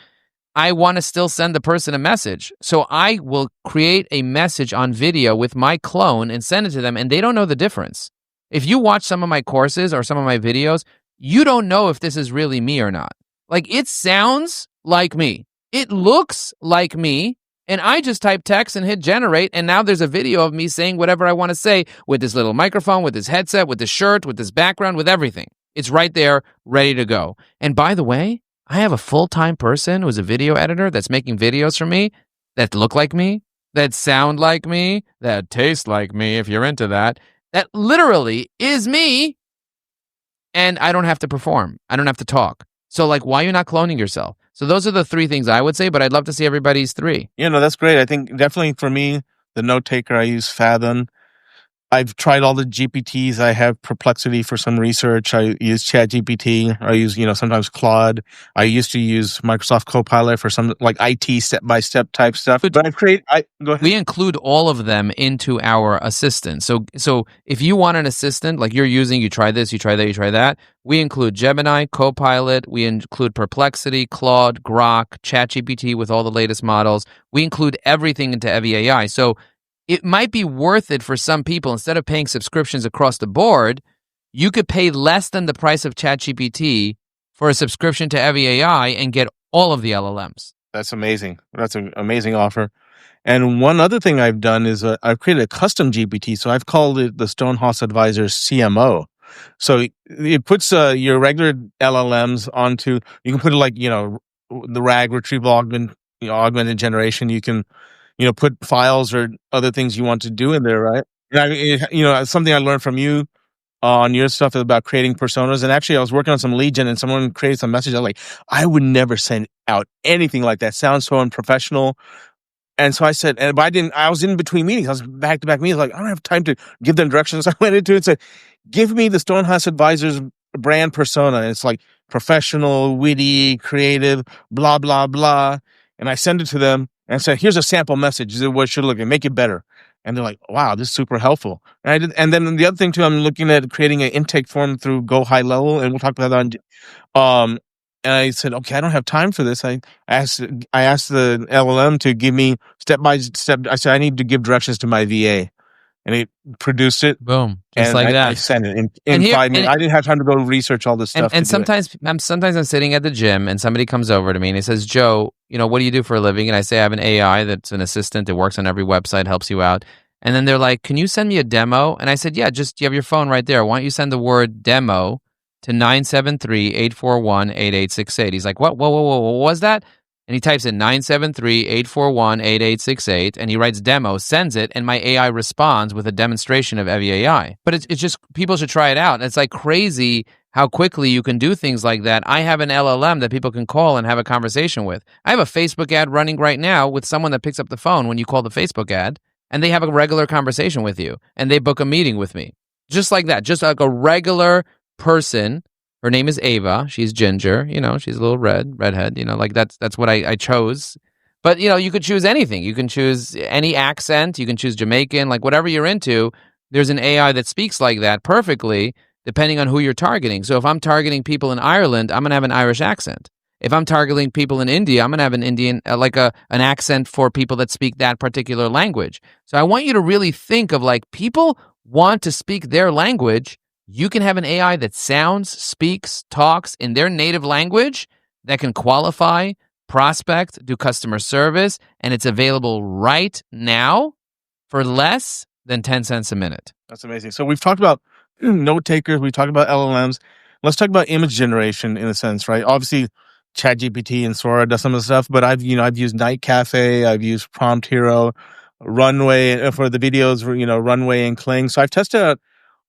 [SPEAKER 1] I want to still send the person a message. So I will create a message on video with my clone and send it to them, and they don't know the difference. If you watch some of my courses or some of my videos, you don't know if this is really me or not. Like, it sounds like me. It looks like me. And I just type text and hit generate, and now there's a video of me saying whatever I want to say with this little microphone, with this headset, with this shirt, with this background, with everything. It's right there, ready to go. And by the way, I have a full-time person who's a video editor that's making videos for me that look like me, that sound like me, that taste like me, if you're into that literally is me, and I don't have to perform. I don't have to talk. So, like, why are you not cloning yourself? So those are the 3 things I would say, but I'd love to see everybody's 3.
[SPEAKER 2] Yeah, no, that's great. I think definitely for me, the note taker, I use Fathom. I've tried all the GPTs. I have Perplexity for some research. I use ChatGPT. I use, sometimes Claude. I used to use Microsoft Copilot for some like IT step-by-step type stuff. But go ahead.
[SPEAKER 1] We include all of them into our assistant. So if you want an assistant, like you try this, you try that, you try that, we include Gemini, Copilot, we include Perplexity, Claude, Grok, ChatGPT with all the latest models. We include everything into evyAI. So it might be worth it for some people. Instead of paying subscriptions across the board, you could pay less than the price of ChatGPT for a subscription to evyAI and get all of the LLMs.
[SPEAKER 2] That's amazing. That's an amazing offer. And one other thing I've done is I've created a custom GPT. So I've called it the Stonehaas Advisors CMO. So it puts your regular LLMs onto, you can put it like, the RAG retrieval augmented generation. You can put files or other things you want to do in there, right? And something I learned from you on your stuff about creating personas. And actually, I was working on some lead gen, and someone created some message. I was like, I would never send out anything like that. Sounds so unprofessional. And so I said, but I didn't. I was in between meetings. I was back to back meetings. Like, I don't have time to give them directions. I went into it and said, give me the Stonehaas Advisors brand persona. And it's like professional, witty, creative, blah blah blah. And I send it to them. And I said, here's a sample message. This is what it should look like. Make it better. And they're like, wow, this is super helpful. And I did. And then the other thing too, I'm looking at creating an intake form through Go High Level, and we'll talk about that on. And I said, okay, I don't have time for this. I asked the LLM to give me step by step. I said, I need to give directions to my VA. And it produced it.
[SPEAKER 1] Boom. Just like that.
[SPEAKER 2] I sent it in 5 minutes. I didn't have time to go research all this stuff.
[SPEAKER 1] And sometimes I'm sitting at the gym and somebody comes over to me and he says, Joe, what do you do for a living? And I say, I have an AI that's an assistant that works on every website, helps you out. And then they're like, can you send me a demo? And I said, yeah, just you have your phone right there. Why don't you send the word demo to 973-841-8868? He's like, what was that? And he types in 973-841-8868, and he writes demo, sends it, and my AI responds with a demonstration of evyAI. But it's just, people should try it out. And it's like crazy how quickly you can do things like that. I have an LLM that people can call and have a conversation with. I have a Facebook ad running right now with someone that picks up the phone when you call the Facebook ad, and they have a regular conversation with you, and they book a meeting with me. Just like that, just like a regular person. Her name is Ava. She's ginger. She's a little redhead. Like that's what I chose. But, you could choose anything. You can choose any accent. You can choose Jamaican, like whatever you're into. There's an AI that speaks like that perfectly, depending on who you're targeting. So if I'm targeting people in Ireland, I'm going to have an Irish accent. If I'm targeting people in India, I'm going to have an Indian, an accent for people that speak that particular language. So I want you to really think of like people want to speak their language. You can have an AI that sounds, speaks, talks in their native language that can qualify, prospect, do customer service, and it's available right now for less than 10 cents a minute.
[SPEAKER 2] That's amazing. So we've talked about note takers. We talked about LLMs. Let's talk about image generation in a sense, right? Obviously, ChatGPT and Sora does some of the stuff, but I've used Night Cafe, I've used Prompt Hero, Runway for the videos, Runway and Kling. So I've tested out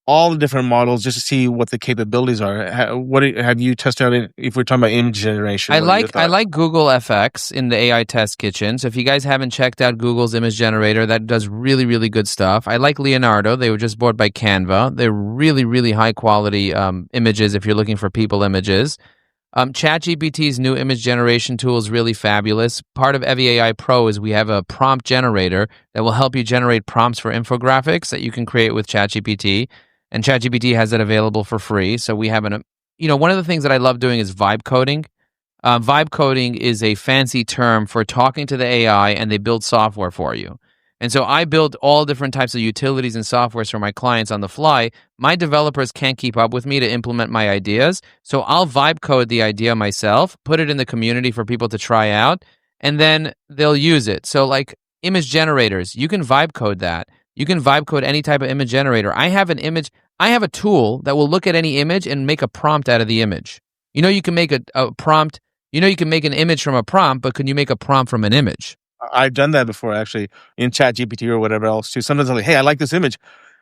[SPEAKER 2] all the different models just to see what the capabilities are. What have you tested out if we're talking about image generation?
[SPEAKER 1] I like Google FX in the AI test kitchen. So if you guys haven't checked out Google's image generator, that does really, really good stuff. I like Leonardo. They were just bought by Canva. They're really, really high quality images if you're looking for people images. ChatGPT's new image generation tool is really fabulous. Part of evyAI Pro is we have a prompt generator that will help you generate prompts for infographics that you can create with ChatGPT. And ChatGPT has it available for free. So we have one of the things that I love doing is vibe coding. Vibe coding is a fancy term for talking to the AI and they build software for you. And so I build all different types of utilities and softwares for my clients on the fly. My developers can't keep up with me to implement my ideas. So I'll vibe code the idea myself, put it in the community for people to try out, and then they'll use it. So like image generators, you can vibe code that. You can vibe code any type of image generator. I have a tool that will look at any image and make a prompt out of the image. You can make a prompt. You can make an image from a prompt, but can you make a prompt from an image?
[SPEAKER 2] I've done that before, actually, in ChatGPT or whatever else, too. Sometimes I'm like, hey, I like this image,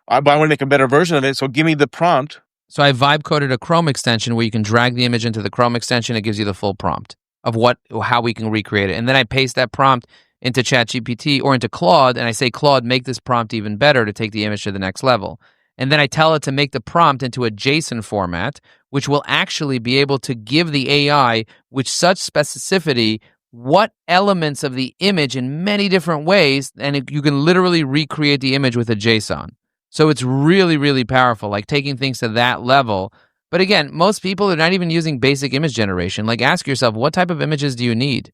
[SPEAKER 2] but I want to make a better version of it, so give me the prompt.
[SPEAKER 1] So I vibe coded a Chrome extension where you can drag the image into the Chrome extension. It gives you the full prompt of how we can recreate it. And then I paste that prompt into ChatGPT or into Claude, and I say, Claude, make this prompt even better to take the image to the next level. And then I tell it to make the prompt into a JSON format, which will actually be able to give the AI with such specificity what elements of the image in many different ways, and you can literally recreate the image with a JSON. So it's really, really powerful, like taking things to that level. But again, most people are not even using basic image generation. Like, ask yourself, what type of images do you need?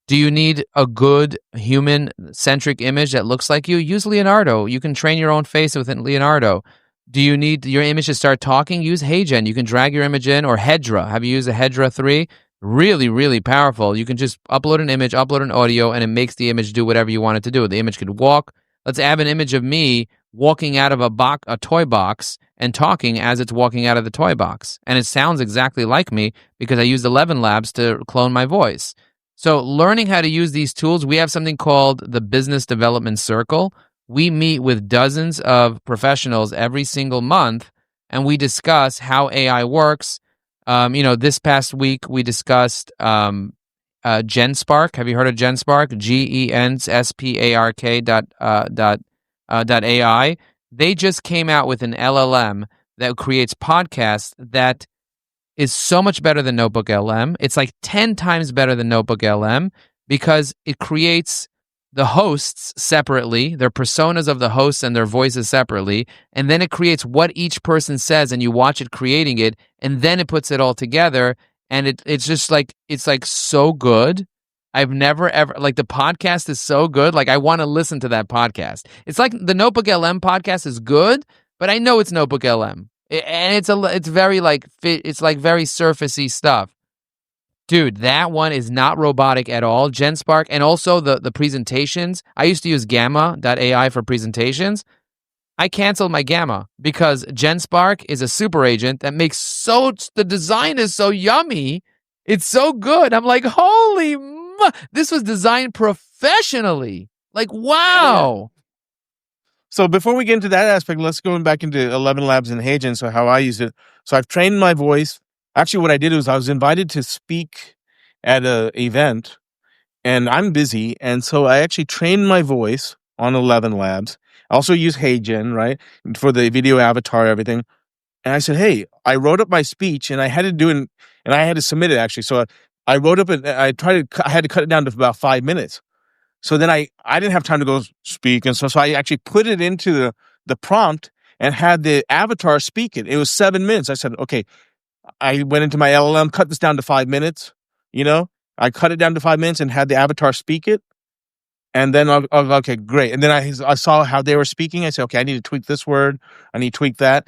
[SPEAKER 1] Do you need a good human-centric image that looks like you? Use Leonardo. You can train your own face within Leonardo. Do you need your image to start talking? Use HeyGen. You can drag your image in, or Hedra. Have you used a Hedra 3? Really, really powerful. You can just upload an image, upload an audio, and it makes the image do whatever you want it to do. The image could walk. Let's add an image of me walking out of a toy box and talking as it's walking out of the toy box. And it sounds exactly like me because I used 11 Labs to clone my voice. So learning how to use these tools, we have something called the Business Development Circle. We meet with dozens of professionals every single month, and we discuss how AI works. This past week we discussed GenSpark. Have you heard of GenSpark? GENSPARK.AI. They just came out with an LLM that creates podcasts that is so much better than Notebook LM. It's like 10 times better than Notebook LM because it creates the hosts separately, their personas of the hosts and their voices separately, and then it creates what each person says, and you watch it creating it, and then it puts it all together, and it's just like, it's like so good. I've never ever, like, the podcast is so good, like I want to listen to that podcast. It's like the Notebook LM podcast is good, but I know it's Notebook LM, and it's very like it's like very surfacey stuff. Dude, that one is not robotic at all. GenSpark, and also the presentations. I used to use Gamma.ai for presentations. I canceled my Gamma because GenSpark is a super agent that makes the design is so yummy. It's so good. I'm like, this was designed professionally. Like, wow.
[SPEAKER 2] So before we get into that aspect, let's go back into 11 Labs and HeyGen. So how I use it. So I've trained my voice. Actually, what I did was I was invited to speak at an event, and I'm busy. And so I actually trained my voice on 11 Labs. I also use HeyGen, right, for the video avatar, everything. And I said, hey, I wrote up my speech, and I had to do it, and I had to submit it, actually. So I wrote up it. I had to cut it down to about 5 minutes. So then I didn't have time to go speak. And so I actually put it into the prompt and had the avatar speak it. It was 7 minutes. I said, okay, I went into my LLM, cut this down to 5 minutes. I cut it down to 5 minutes and had the avatar speak it. And then I was okay, great. And then I saw how they were speaking. I said, okay, I need to tweak this word. I need to tweak that.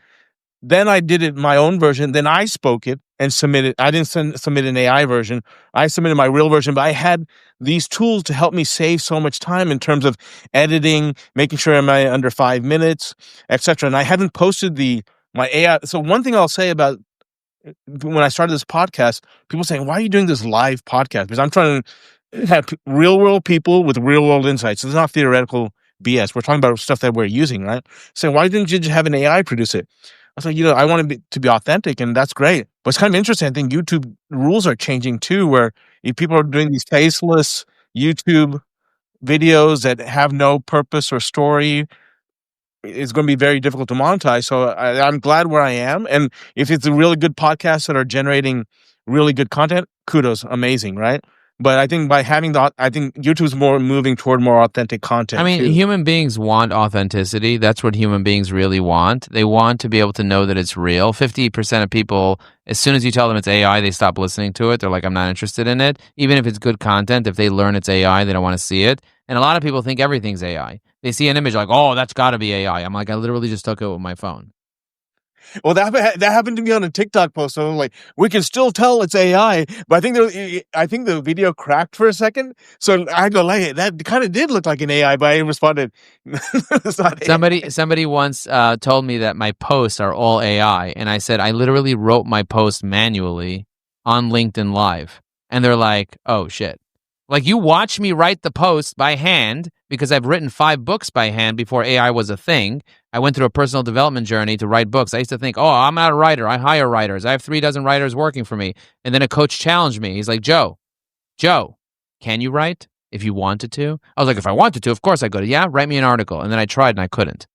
[SPEAKER 2] Then I did it my own version. Then I spoke it and submitted. I didn't submit an AI version. I submitted my real version, but I had these tools to help me save so much time in terms of editing, making sure I'm under 5 minutes, etc. And I haven't posted my AI. So one thing I'll say about when I started this podcast, people saying, why are you doing this live podcast? Because I'm trying to have real world people with real world insights. It's not theoretical BS. We're talking about stuff that we're using, right? Saying, why didn't you just have an AI produce it? I was like, I want to be authentic, and that's great. But it's kind of interesting. I think YouTube rules are changing too, where if people are doing these faceless YouTube videos that have no purpose or story, it's going to be very difficult to monetize. So I'm glad where I am. And if it's a really good podcast that are generating really good content, kudos, amazing, right? But I think by having I think YouTube's more moving toward more authentic content.
[SPEAKER 1] I mean,
[SPEAKER 2] too.
[SPEAKER 1] Human beings want authenticity. That's what human beings really want. They want to be able to know that it's real. 50% of people, as soon as you tell them it's AI, they stop listening to it. They're like, I'm not interested in it. Even if it's good content, if they learn it's AI, they don't want to see it. And a lot of people think everything's AI. They see an image like, oh, that's got to be AI. I'm like, I literally just took it with my phone.
[SPEAKER 2] Well, that happened to me on a TikTok post. So I'm like, we can still tell it's AI, but I think the video cracked for a second. So I go like, that kind of did look like an AI, but I responded, it's not AI.
[SPEAKER 1] Somebody once told me that my posts are all AI, and I said I literally wrote my post manually on LinkedIn Live, and they're like, oh shit. Like, you watch me write the post by hand because I've written 5 books by hand before AI was a thing. I went through a personal development journey to write books. I used to think, oh, I'm not a writer. I hire writers. I have 3 dozen writers working for me. And then a coach challenged me. He's like, Joe, can you write? if you wanted to. I was like, if I wanted to, of course I could. Yeah, write me an article. And then I tried and I couldn't.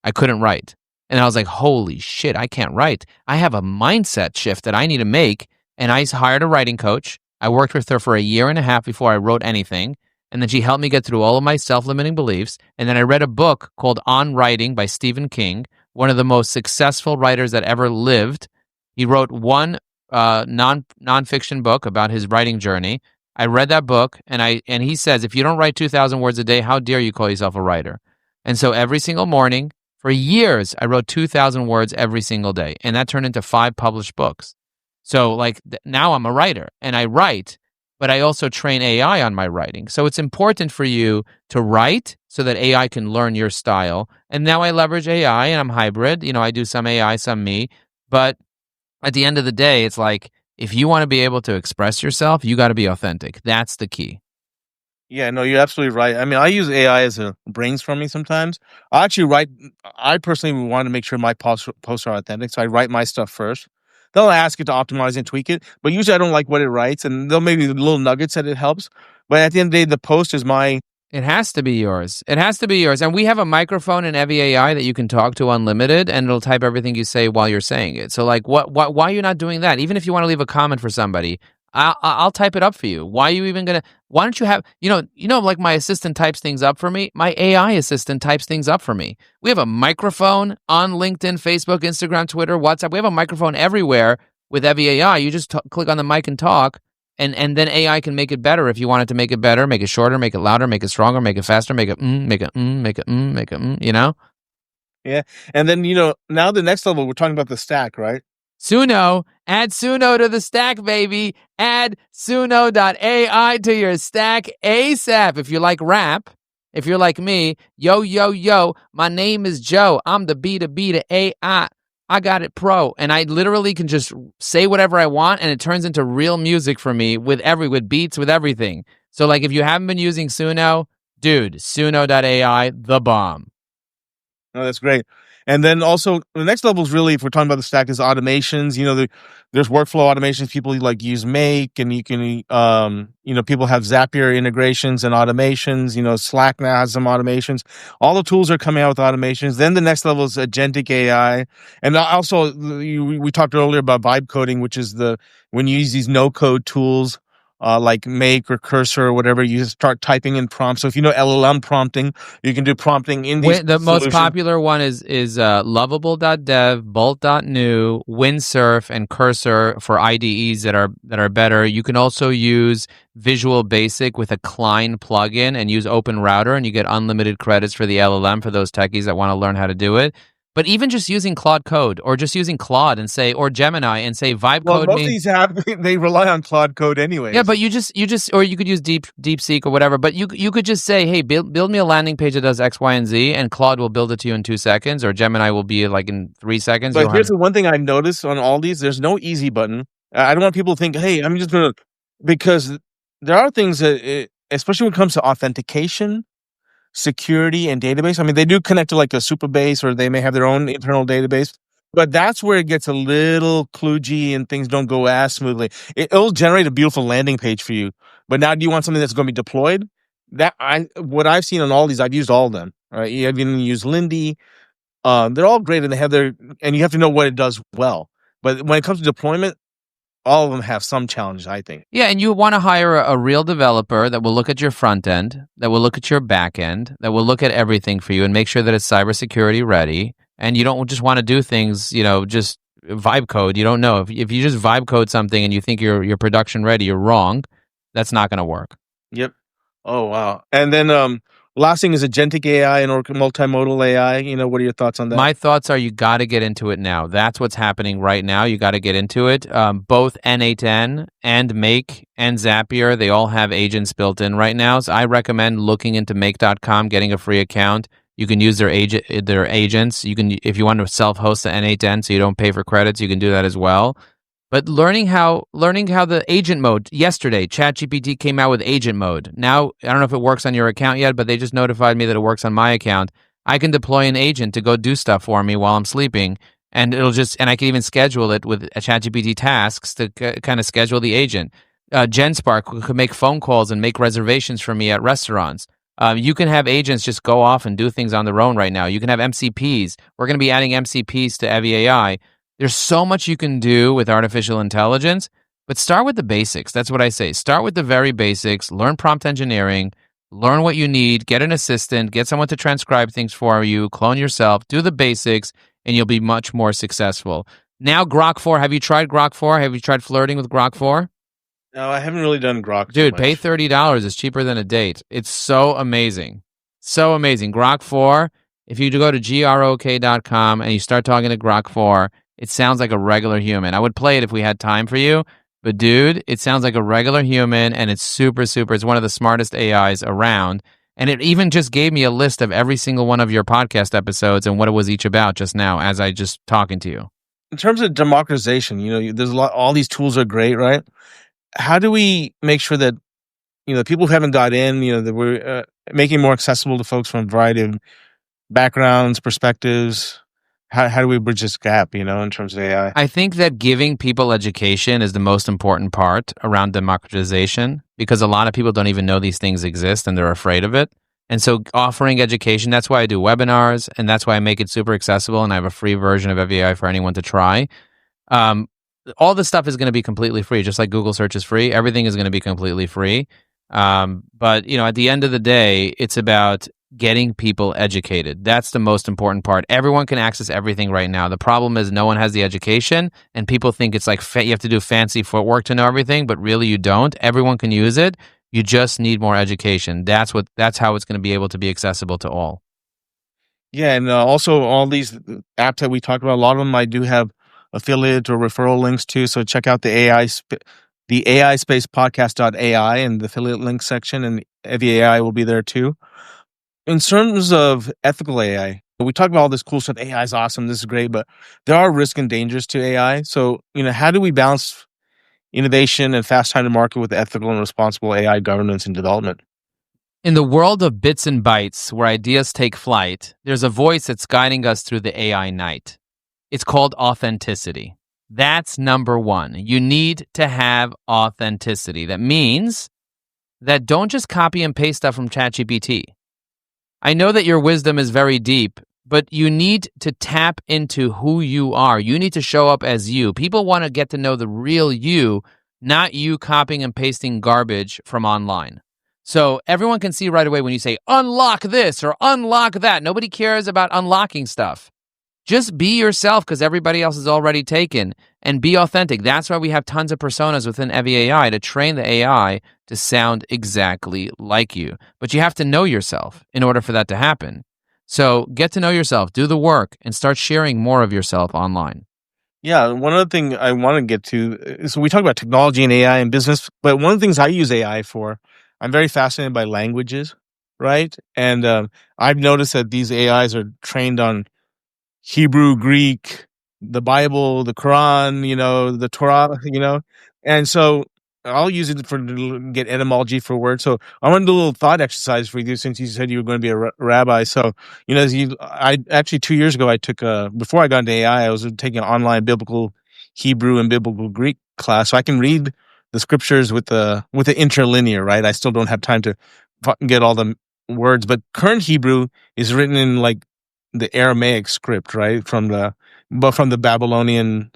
[SPEAKER 1] I couldn't write. And I was like, holy shit, I can't write. I have a mindset shift that I need to make. And I hired a writing coach. I worked with her for a year and a half before I wrote anything. And then she helped me get through all of my self-limiting beliefs. And then I read a book called On Writing by Stephen King, one of the most successful writers that ever lived. He wrote one nonfiction book about his writing journey. I read that book, and he says, if you don't write 2,000 words a day, how dare you call yourself a writer? And so every single morning, for years, I wrote 2,000 words every single day, and that turned into 5 published books. So like now I'm a writer, and I write, but I also train AI on my writing. So it's important for you to write so that AI can learn your style. And now I leverage AI, and I'm hybrid. I do some AI, some me. But at the end of the day, it's like, if you want to be able to express yourself, you got to be authentic. That's the key.
[SPEAKER 2] Yeah, no, you're absolutely right. I mean, I use AI as a brainstorming sometimes. I personally want to make sure my posts are authentic, so I write my stuff first. They'll ask it to optimize and tweak it, but usually I don't like what it writes, and they'll maybe little nuggets that it helps. But at the end of the day, the post is my...
[SPEAKER 1] It has to be yours. It has to be yours. And we have a microphone in evyAI that you can talk to unlimited, and it'll type everything you say while you're saying it. So like, why are you not doing that? Even if you want to leave a comment for somebody, I'll type it up for you. Why are you even going to... Why don't you have... like my assistant types things up for me? My AI assistant types things up for me. We have a microphone on LinkedIn, Facebook, Instagram, Twitter, WhatsApp. We have a microphone everywhere with evyAI. You just click on the mic and talk. And then AI can make it better if you want it to make it better, make it shorter, make it louder, make it stronger, make it faster, make it make it make it.
[SPEAKER 2] Yeah. And then, now the next level, we're talking about the stack, right?
[SPEAKER 1] Suno, add Suno to the stack, baby. Add Suno.ai to your stack ASAP. If you like rap, if you're like me, yo, my name is Joe. I'm the B to B to AI. I got it pro, and I literally can just say whatever I want, and it turns into real music for me with beats, with everything. So like, if you haven't been using Suno, dude, Suno.ai, the bomb.
[SPEAKER 2] Oh, that's great. And then also the next level is really, if we're talking about the stack, is automations. There's workflow automations. People like use Make, and you can, people have Zapier integrations and automations. Slack now has some automations. All the tools are coming out with automations. Then the next level is agentic AI. And also, we talked earlier about vibe coding, which is when you use these no-code tools, like Make or Cursor or whatever, you just start typing in prompts. So if you know LLM prompting, you can do prompting in these
[SPEAKER 1] The most popular one is lovable.dev, bolt.new, Windsurf, and Cursor for IDEs that are better. You can also use Visual Basic with a Klein plugin and use Open Router, and you get unlimited credits for the LLM for those techies that want to learn how to do it. But even just using Claude Code, or just using Claude or Gemini and say vibe code me.
[SPEAKER 2] Most of these they rely on Claude Code anyway.
[SPEAKER 1] Yeah, but you just, or you could use DeepSeek or whatever. But you could just say, hey, build me a landing page that does X, Y, and Z, and Claude will build it to you in 2 seconds, or Gemini will be like in 3 seconds.
[SPEAKER 2] But here's the one thing I've noticed on all these: there's no easy button. I don't want people to think, hey, I'm just gonna, because there are things that, especially when it comes to authentication, security, and database. I mean, they do connect to like a Supabase, or they may have their own internal database, but that's where it gets a little kludgy and things don't go as smoothly. It'll generate a beautiful landing page for you, but now do you want something that's going to be deployed? What I've seen on all these, I've used all of them. Right? You even use Lindy. They're all great, and and you have to know what it does well. But when it comes to deployment, all of them have some challenges, I think.
[SPEAKER 1] Yeah, and you want to hire a real developer that will look at your front end, that will look at your back end, that will look at everything for you and make sure that it's cybersecurity ready. And you don't just want to do things, just vibe code. You don't know. If you just vibe code something and you think you're production ready, you're wrong. That's not going to work.
[SPEAKER 2] Yep. Oh, wow. And then last thing is agentic AI and or multimodal AI. What are your thoughts on that?
[SPEAKER 1] My thoughts are, you got to get into it now. That's what's happening right now. You got to get into it. Both N8N and Make and Zapier, they all have agents built in right now. So I recommend looking into Make.com, getting a free account. You can use their agents. You can, if you want to self-host the N8N so you don't pay for credits, you can do that as well. But learning how the agent mode, yesterday, ChatGPT came out with agent mode. Now, I don't know if it works on your account yet, but they just notified me that it works on my account. I can deploy an agent to go do stuff for me while I'm sleeping, and and I can even schedule it with ChatGPT tasks to kind of schedule the agent. GenSpark could make phone calls and make reservations for me at restaurants. You can have agents just go off and do things on their own right now. You can have MCPs. We're going to be adding MCPs to evyAI. There's so much you can do with artificial intelligence, but start with the basics. That's what I say. Start with the very basics. Learn prompt engineering. Learn what you need. Get an assistant. Get someone to transcribe things for you. Clone yourself. Do the basics, and you'll be much more successful. Now, Grok 4. Have you tried Grok 4? Have you tried flirting with Grok 4?
[SPEAKER 2] No, I haven't really done Grok.
[SPEAKER 1] Dude, pay $30. It's cheaper than a date. It's so amazing. So amazing. Grok 4, if you go to grok.com and you start talking to Grok 4, it sounds like a regular human. I would play it if we had time for you, but dude, it sounds like a regular human, and it's super, super. It's one of the smartest AIs around. And it even just gave me a list of every single one of your podcast episodes and what it was each about just now as I just talking to you.
[SPEAKER 2] In terms of democratization, there's a lot. All these tools are great, right? How do we make sure that people who haven't got in, that we're making more accessible to folks from a variety of backgrounds, perspectives? How do we bridge this gap, in terms of AI?
[SPEAKER 1] I think that giving people education is the most important part around democratization, because a lot of people don't even know these things exist and they're afraid of it. And so offering education, that's why I do webinars, and that's why I make it super accessible, and I have a free version of evyAI for anyone to try. All this stuff is going to be completely free, just like Google search is free. Everything is going to be completely free. But at the end of the day, it's about getting people educated. That's the most important part. Everyone can access everything right now. The problem is no one has the education, and people think it's like you have to do fancy footwork to know everything, but really you don't. Everyone can use it. You just need more education. That's how it's going to be able to be accessible to all.
[SPEAKER 2] Yeah, and also all these apps that we talked about, a lot of them I do have affiliate or referral links to. So check out the AI space podcast.ai and the affiliate link section, and evyAI will be there too. In terms of ethical AI, we talk about all this cool stuff. AI is awesome. This is great, but there are risks and dangers to AI. So, how do we balance innovation and fast time to market with ethical and responsible AI governance and development?
[SPEAKER 1] In the world of bits and bytes, where ideas take flight, there's a voice that's guiding us through the AI night. It's called authenticity. That's number one. You need to have authenticity. That means that don't just copy and paste stuff from ChatGPT. I know that your wisdom is very deep, but you need to tap into who you are. You need to show up as you. People want to get to know the real you, not you copying and pasting garbage from online. So everyone can see right away when you say, unlock this or unlock that. Nobody cares about unlocking stuff. Just be yourself, because everybody else is already taken, and be authentic. That's why we have tons of personas within evyAI to train the AI to sound exactly like you. But you have to know yourself in order for that to happen. So get to know yourself, do the work, and start sharing more of yourself online.
[SPEAKER 2] Yeah, one other thing I want to get to is, we talk about technology and AI and business, but one of the things I use AI for, I'm very fascinated by languages, right? And I've noticed that these AIs are trained on Hebrew, Greek, the Bible, the Quran, the Torah, and so I'll use it to get etymology for words. So I want to do a little thought exercise for you, since you said you were going to be a rabbi. So, I actually 2 years ago, I took before I got into AI, I was taking an online biblical Hebrew and biblical Greek class. So I can read the scriptures with the interlinear, right? I still don't have time to get all the words, but current Hebrew is written in like the Aramaic script, right? From the Babylonian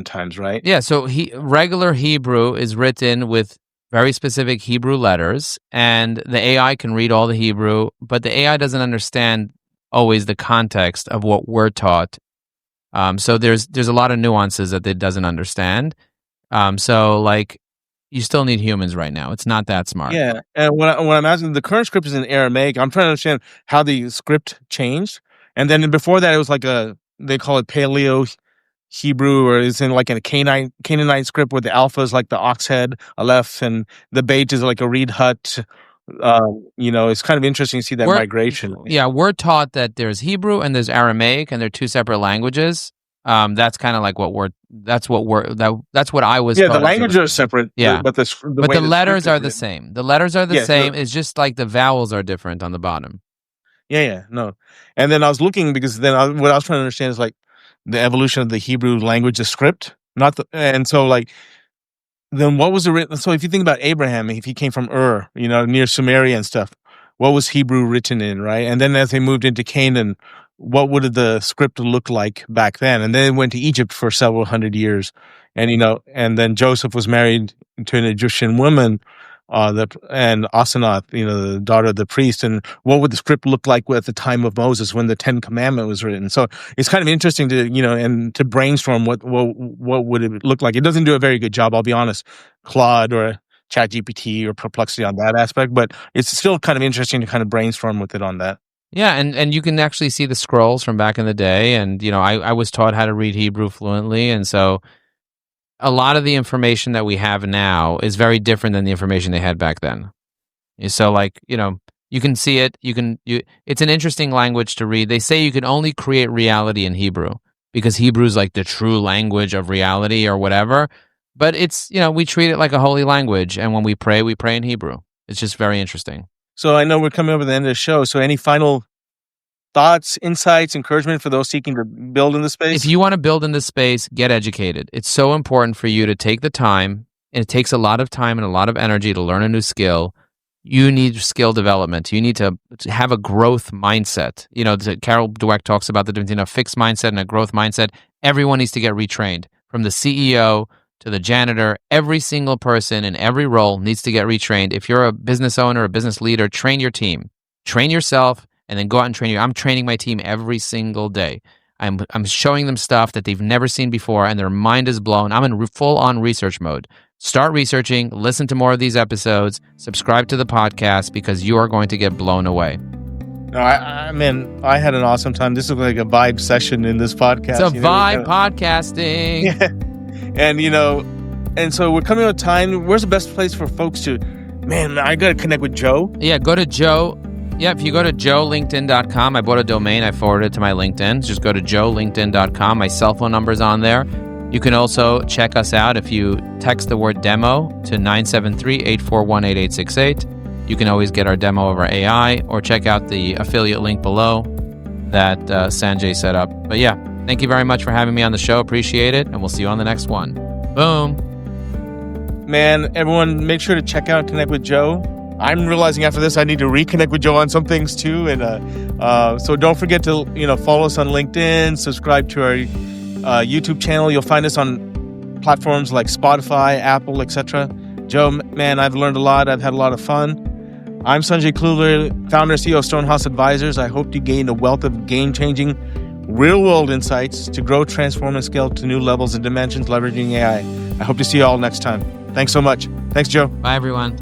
[SPEAKER 2] times, right?
[SPEAKER 1] Yeah, so regular Hebrew is written with very specific Hebrew letters, and the AI can read all the Hebrew, but the AI doesn't understand always the context of what we're taught. So there's a lot of nuances that it doesn't understand. So like, you still need humans right now. It's not that smart.
[SPEAKER 2] Yeah, and when I'm asking, the current script is in Aramaic. I'm trying to understand how the script changed, and then before that, it was like they call it Paleo Hebrew, or it's in like a Canaanite script where the alpha is like the ox head, aleph, and the beit is like a reed hut. It's kind of interesting to see that migration.
[SPEAKER 1] Yeah, we're taught that there's Hebrew and there's Aramaic, and they're two separate languages. That's kind of like that's what I was.
[SPEAKER 2] Yeah, the languages are separate.
[SPEAKER 1] Yeah,
[SPEAKER 2] but the
[SPEAKER 1] letters are the same. The letters are the same. It's just like the vowels are different on the bottom.
[SPEAKER 2] Yeah, no. And then I was looking, because then what I was trying to understand is like the evolution of the Hebrew language, the script, and so like then what was the so if you think about Abraham, if he came from Ur, near Sumeria and stuff, what was Hebrew written in, right? And then as they moved into Canaan, what would the script look like back then? And then they went to Egypt for several hundred years, and and then Joseph was married to an Egyptian woman, and Asenath, the daughter of the priest. And what would the script look like at the time of Moses when the Ten Commandment was written? So it's kind of interesting to and to brainstorm what would it look like. It doesn't do a very good job, I'll be honest, Claude or ChatGPT or Perplexity on that aspect, but it's still kind of interesting to kind of brainstorm with it on that.
[SPEAKER 1] Yeah, and you can actually see the scrolls from back in the day. And I was taught how to read Hebrew fluently, and so a lot of the information that we have now is very different than the information they had back then. So you can see it, it's an interesting language to read. They say you can only create reality in Hebrew because Hebrew is like the true language of reality or whatever. But it's, we treat it like a holy language. And when we pray in Hebrew. It's just very interesting.
[SPEAKER 2] So I know we're coming over the end of the show. So any final thoughts, insights, encouragement for those seeking to build in the space?
[SPEAKER 1] If you want to build in this space, get educated. It's so important for you to take the time, and it takes a lot of time and a lot of energy to learn a new skill. You need skill development. You need to have a growth mindset. Carol Dweck talks about the difference between a fixed mindset and a growth mindset. Everyone needs to get retrained, from the CEO to the janitor. Every single person in every role needs to get retrained. If you're a business owner, a business leader, train your team, train yourself, and then go out and train you. I'm training my team every single day. I'm showing them stuff that they've never seen before, and their mind is blown. I'm in full-on research mode. Start researching, listen to more of these episodes, subscribe to the podcast, because you are going to get blown away.
[SPEAKER 2] No, I had an awesome time. This is like a vibe session in this podcast.
[SPEAKER 1] It's a vibe podcasting.
[SPEAKER 2] Yeah. And so we're coming out of time. Where's the best place for folks to, I got to connect with Joe?
[SPEAKER 1] Yeah, go to Joe. Yeah, if you go to joelinkedin.com, I bought a domain, I forwarded it to my LinkedIn. Just go to joelinkedin.com. My cell phone number's on there. You can also check us out if you text the word demo to 973-841-8868. You can always get our demo of our AI, or check out the affiliate link below that Sanjay set up. But yeah, thank you very much for having me on the show. Appreciate it, and we'll see you on the next one. Boom.
[SPEAKER 2] Man, everyone, make sure to check out and connect with Joe. I'm realizing after this I need to reconnect with Joe on some things too, and so don't forget to follow us on LinkedIn, subscribe to our YouTube channel. You'll find us on platforms like Spotify, Apple, etc. Joe, man, I've learned a lot. I've had a lot of fun. I'm Sanjay Kluver, founder and CEO of Stonehaas Advisors. I hope you gain a wealth of game-changing, real-world insights to grow, transform, and scale to new levels and dimensions leveraging AI. I hope to see you all next time. Thanks so much. Thanks, Joe.
[SPEAKER 1] Bye, everyone.